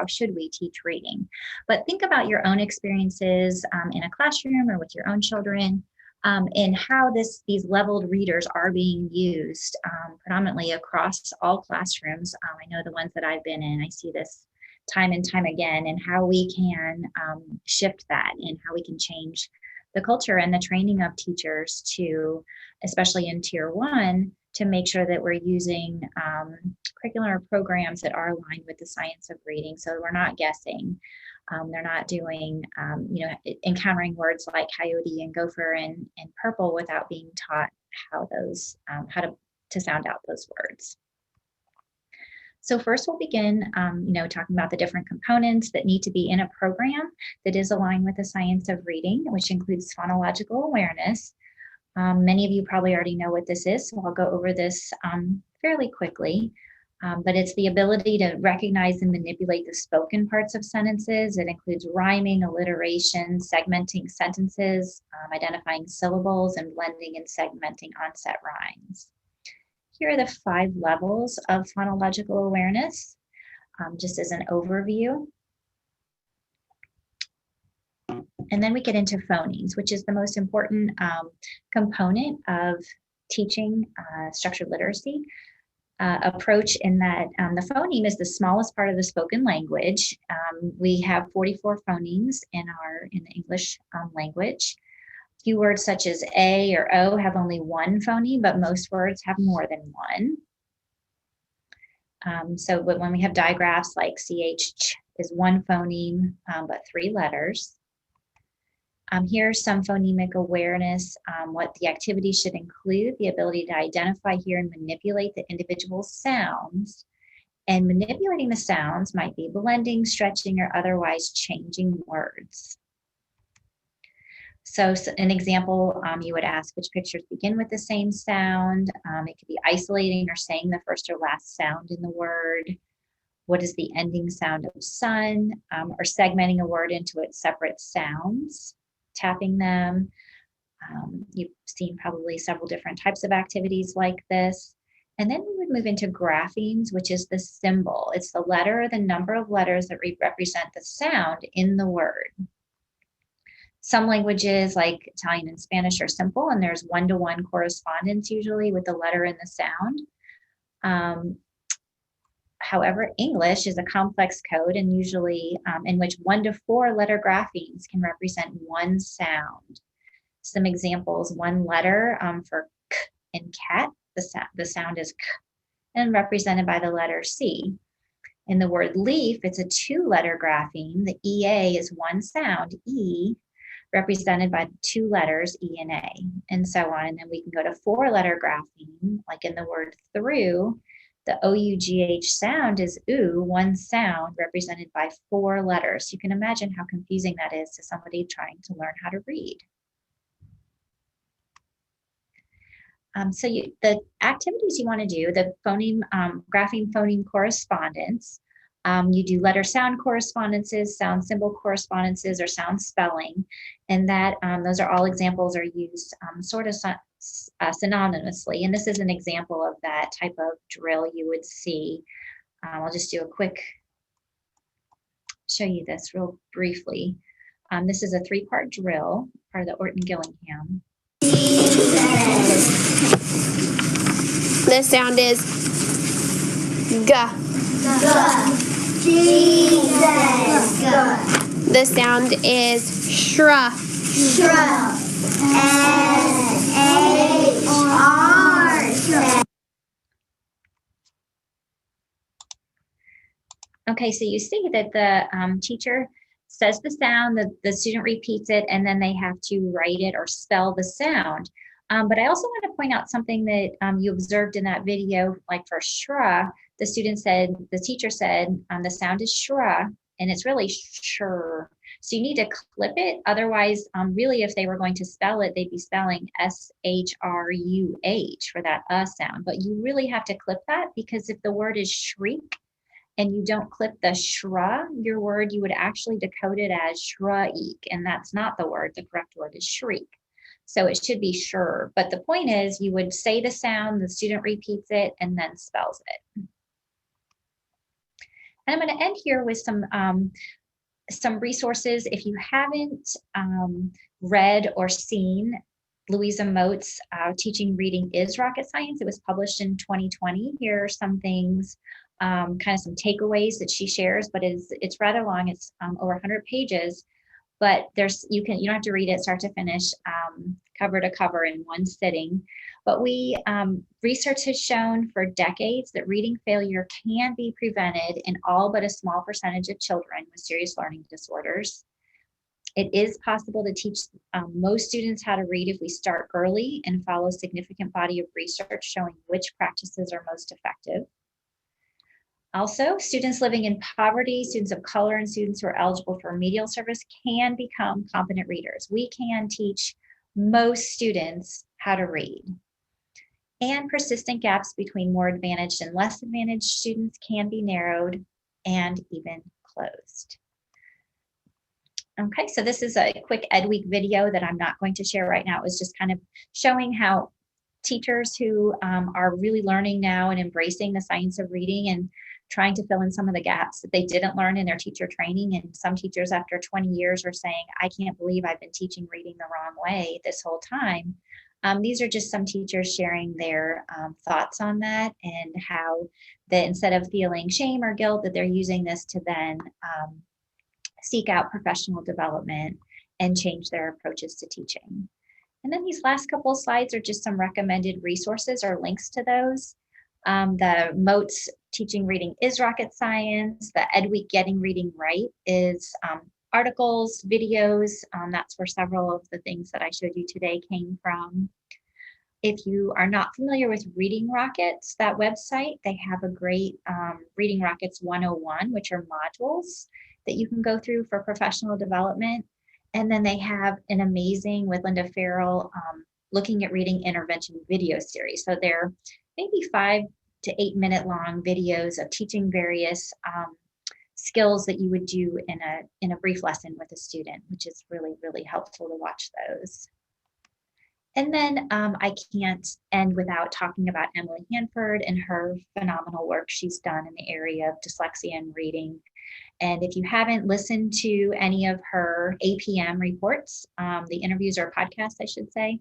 should we teach reading. But think about your own experiences in a classroom or with your own children, and how these leveled readers are being used predominantly across all classrooms. I know the ones that I've been in, I see this time and time again, and how we can shift that and how we can change the culture and the training of teachers to, especially in Tier 1, to make sure that we're using curricular programs that are aligned with the science of reading. So we're not guessing. They're not doing, encountering words like coyote and gopher and purple without being taught how to sound out those words. So first we'll begin, talking about the different components that need to be in a program that is aligned with the science of reading, which includes phonological awareness. Many of you probably already know what this is, so I'll go over this fairly quickly. But it's the ability to recognize and manipulate the spoken parts of sentences. It includes rhyming, alliteration, segmenting sentences, identifying syllables, and blending and segmenting onset rhymes. Here are the 5 levels of phonological awareness, just as an overview. And then we get into phonemes, which is the most important component of teaching structured literacy approach, in that the phoneme is the smallest part of the spoken language. We have 44 phonemes in the English language. Few words such as A or O have only one phoneme, but most words have more than one. So when we have digraphs like CH is one phoneme, but 3 letters. Here's some phonemic awareness, what the activity should include, the ability to identify, hear, and manipulate the individual sounds. And manipulating the sounds might be blending, stretching, or otherwise changing words. So an example, you would ask which pictures begin with the same sound. It could be isolating or saying the first or last sound in the word. What is the ending sound of sun? Or segmenting a word into its separate sounds, tapping them. You've seen probably several different types of activities like this. And then we would move into graphemes, which is the symbol. It's the letter or the number of letters that represent the sound in the word. Some languages like Italian and Spanish are simple, and there's one-to-one correspondence usually with the letter and the sound. However, English is a complex code, and usually in which 1 to 4 letter graphemes can represent one sound. Some examples: one letter for k in cat, the sound is k, and represented by the letter C. In the word leaf, it's a 2-letter grapheme. The EA is one sound, E, represented by 2 letters, E and A, and so on. And then we can go to 4-letter grapheme, like in the word through. The OUGH sound is oo, one sound represented by 4 letters. You can imagine how confusing that is to somebody trying to learn how to read. So the activities you want to do, the phoneme, grapheme phoneme correspondence, you do letter sound correspondences, sound symbol correspondences, or sound spelling, and that those are all examples are used sort of synonymously. And this is an example of that type of drill you would see. I'll just do a quick, show you this real briefly. This is a 3-part drill, part of the Orton-Gillingham. This sound is G. Jesus. This sound is shra. S-H-R. Okay, so you see that the teacher says the sound, the student repeats it, and then they have to write it or spell the sound. But I also want to point out something that you observed in that video, like for shra, the teacher said the sound is shra, and it's really sure. So you need to clip it. Otherwise, really, if they were going to spell it, they'd be spelling S-H-R-U-H for that sound. But you really have to clip that, because if the word is shriek and you don't clip the shra, your word, you would actually decode it as shra-eek, and that's not the word. The correct word is shriek. So it should be sure. But the point is, you would say the sound, the student repeats it, and then spells it. And I'm going to end here with some resources. If you haven't read or seen Louisa Moat's Teaching Reading is Rocket Science, it was published in 2020. Here are some things, kind of some takeaways that she shares, but it's rather long. It's over 100 pages. But you don't have to read it start to finish, cover to cover in one sitting. But research has shown for decades that reading failure can be prevented in all but a small percentage of children with serious learning disorders. It is possible to teach most students how to read if we start early and follow a significant body of research showing which practices are most effective. Also, students living in poverty, students of color, and students who are eligible for remedial service can become competent readers. We can teach most students how to read. And persistent gaps between more advantaged and less advantaged students can be narrowed and even closed. Okay, so this is a quick Ed Week video that I'm not going to share right now. It was just kind of showing how teachers who are really learning now and embracing the science of reading and trying to fill in some of the gaps that they didn't learn in their teacher training. And some teachers after 20 years are saying, I can't believe I've been teaching reading the wrong way this whole time. These are just some teachers sharing their thoughts on that, and how that instead of feeling shame or guilt, that they're using this to then seek out professional development and change their approaches to teaching. And then these last couple of slides are just some recommended resources or links to those. The MOATS Teaching Reading is Rocket Science. The Ed Week Getting Reading Right is articles, videos. That's where several of the things that I showed you today came from. If you are not familiar with Reading Rockets, that website, they have a great Reading Rockets 101, which are modules that you can go through for professional development. And then they have an amazing, with Linda Farrell, looking at reading intervention video series. So they're maybe 5 to 8 minute long videos of teaching various skills that you would do in a brief lesson with a student, which is really, really helpful to watch those. And then I can't end without talking about Emily Hanford and her phenomenal work she's done in the area of dyslexia and reading. And if you haven't listened to any of her APM reports, the interviews or podcasts, I should say,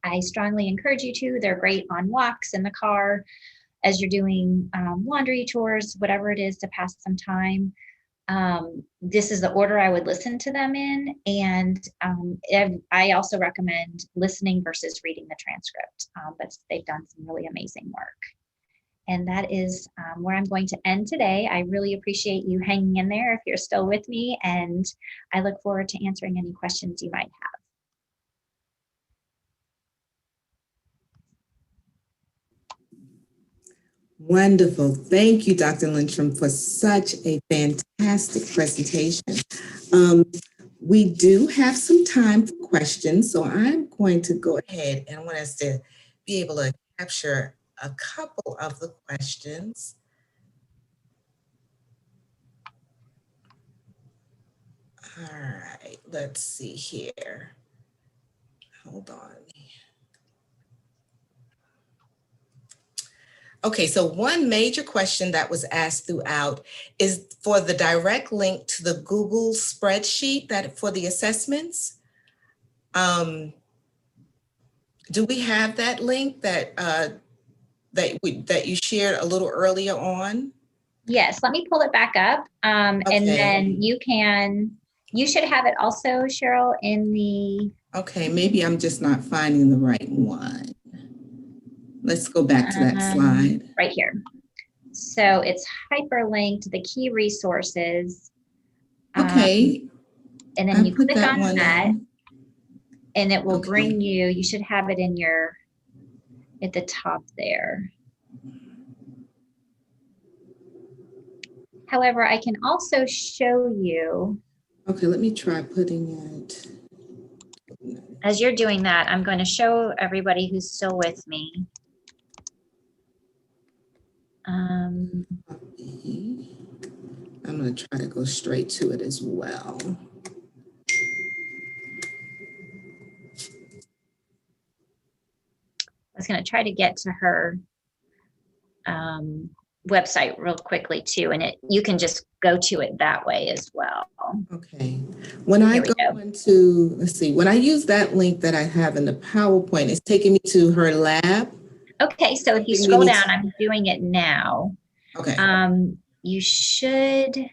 I strongly encourage you to. They're great on walks in the car, as you're doing laundry chores, whatever it is to pass some time. This is the order I would listen to them in. And I also recommend listening versus reading the transcript, but they've done some really amazing work. And that is where I'm going to end today. I really appreciate you hanging in there if you're still with me, and I look forward to answering any questions you might have. Wonderful. Thank you, Dr. Lindstrom, for such a fantastic presentation. We do have some time for questions, so I'm going to go ahead and want us to be able to capture a couple of the questions. All right, let's see here. Hold on. Okay, so one major question that was asked throughout is for the direct link to the Google spreadsheet that for the assessments. Do we have that link that that you shared a little earlier on? Yes, let me pull it back up, and then you should have it also, Cheryl, in the. Okay, maybe I'm just not finding the right one. Let's go back to that slide. Right here. So it's hyperlinked, the key resources. Okay. And then you click on that, and it will bring you, you should have it in your, at the top there. However, I can also show you. Okay, let me try putting it. As you're doing that, I'm going to show everybody who's still with me. I'm going to try to go straight to it as well. I was going to try to get to her website real quickly too, and you can just go to it that way as well. Okay. When I go into, let's see, when I use that link that I have in the PowerPoint, it's taking me to her lab. Okay, so if you scroll down, I'm doing it now. Okay. You should.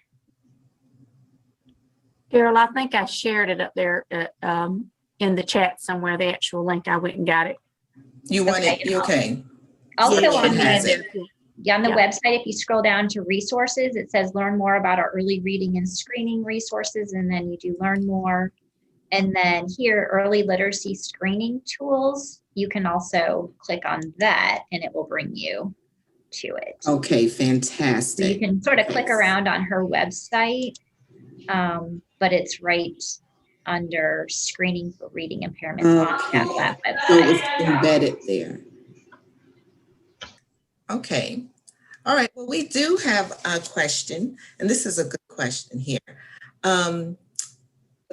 Carol, I think I shared it up there in the chat somewhere, the actual link. I went and got it. You want it? Okay. Also on the website, if you scroll down to resources, it says learn more about our early reading and screening resources, and then you do learn more. And then here, early literacy screening tools, you can also click on that and it will bring you to it. Okay, fantastic. So you can sort of click around on her website, but it's right under screening for reading impairments on that website. So it's embedded there. Okay. All right. Well, we do have a question, and this is a good question here. The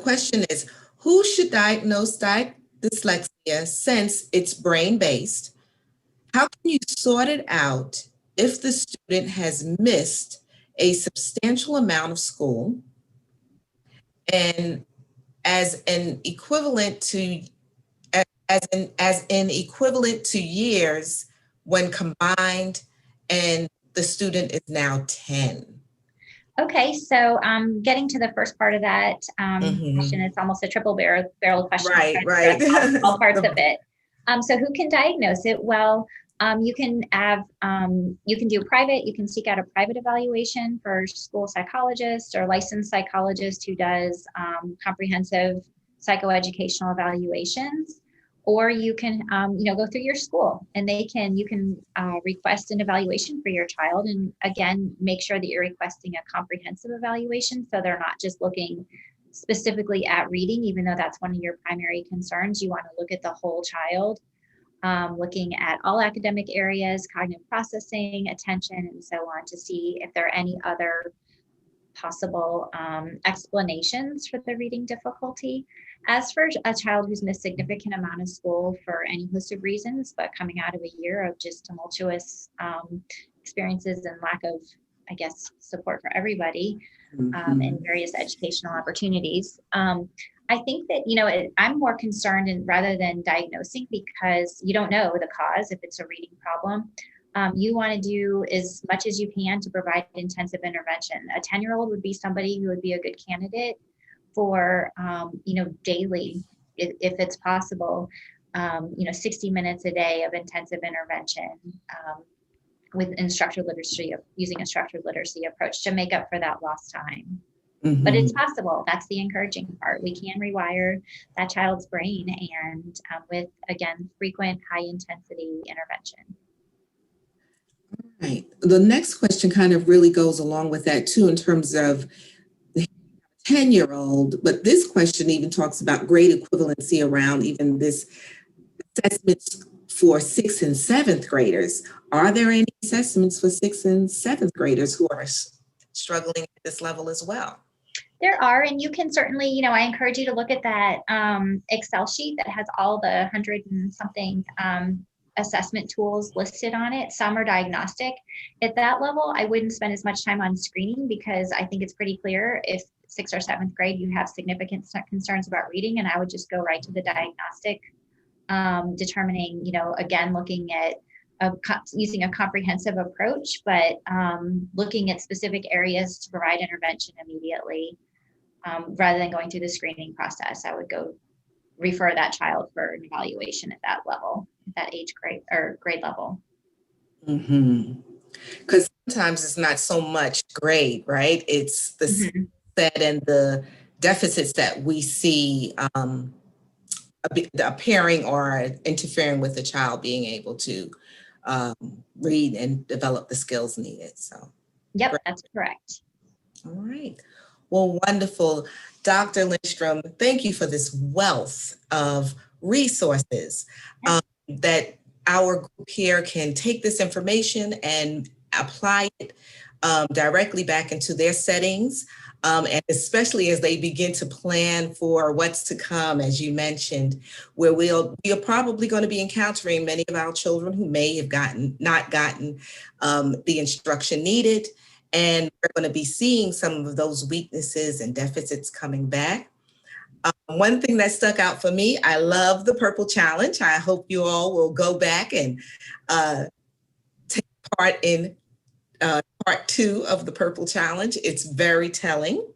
question is, who should diagnose dyslexia since it's brain-based? How can you sort it out if the student has missed a substantial amount of school and as an equivalent to years when combined, and the student is now 10? Okay, so getting to the first part of that Mhm. question, it's almost a triple barrel question. Right, right. All parts of it. So who can diagnose it? Well, you can do private, you can seek out a private evaluation for school psychologist or licensed psychologist who does comprehensive psychoeducational evaluations. Or you can, go through your school and you can request an evaluation for your child. And again, make sure that you're requesting a comprehensive evaluation. So they're not just looking specifically at reading, even though that's one of your primary concerns. You want to look at the whole child, looking at all academic areas, cognitive processing, attention, and so on, to see if there are any other possible explanations for the reading difficulty. As for a child who's missed significant amount of school for any host of reasons, but coming out of a year of just tumultuous experiences and lack of, I guess, support for everybody and various educational opportunities, I think that, I'm more concerned rather than diagnosing, because you don't know the cause if it's a reading problem. You want to do as much as you can to provide intensive intervention. A 10-year-old would be somebody who would be a good candidate for, daily, if it's possible, 60 minutes a day of intensive intervention with using a structured literacy approach to make up for that lost time. Mhm. But it's possible. That's the encouraging part. We can rewire that child's brain, and with, again, frequent high intensity intervention. Right. The next question kind of really goes along with that too, in terms of the 10-year-old, but this question even talks about grade equivalency around even this assessments for 6th and 7th graders. Are there any assessments for 6th and 7th graders who are struggling at this level as well? There are, and you can certainly, I encourage you to look at that Excel sheet that has all the 100 and something assessment tools listed on it. Some are diagnostic. At that level, I wouldn't spend as much time on screening, because I think it's pretty clear if 6th or 7th grade you have significant concerns about reading, and I would just go right to the diagnostic, determining, again, looking at using a comprehensive approach, but looking at specific areas to provide intervention immediately, rather than going through the screening process. I would go refer that child for an evaluation at that level, that age grade or grade level. Because sometimes it's not so much grade, right? It's the set and the deficits that we see appearing or interfering with the child being able to read and develop the skills needed. So, yep, that's correct. All right. Well, wonderful. Dr. Lindstrom, thank you for this wealth of resources that our group here can take this information and apply it directly back into their settings, and especially as they begin to plan for what's to come, as you mentioned, where we are probably going to be encountering many of our children who may have not gotten the instruction needed. And we're going to be seeing some of those weaknesses and deficits coming back. One thing that stuck out for me, I love the Purple Challenge. I hope you all will go back and take part in part 2 of the Purple Challenge. It's very telling.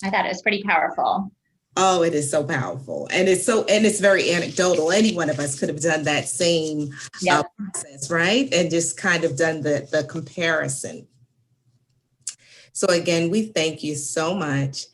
I thought it was pretty powerful. Oh, it is so powerful. And it's very anecdotal. Any one of us could have done that same process, right? And just kind of done the comparison. So again, we thank you so much.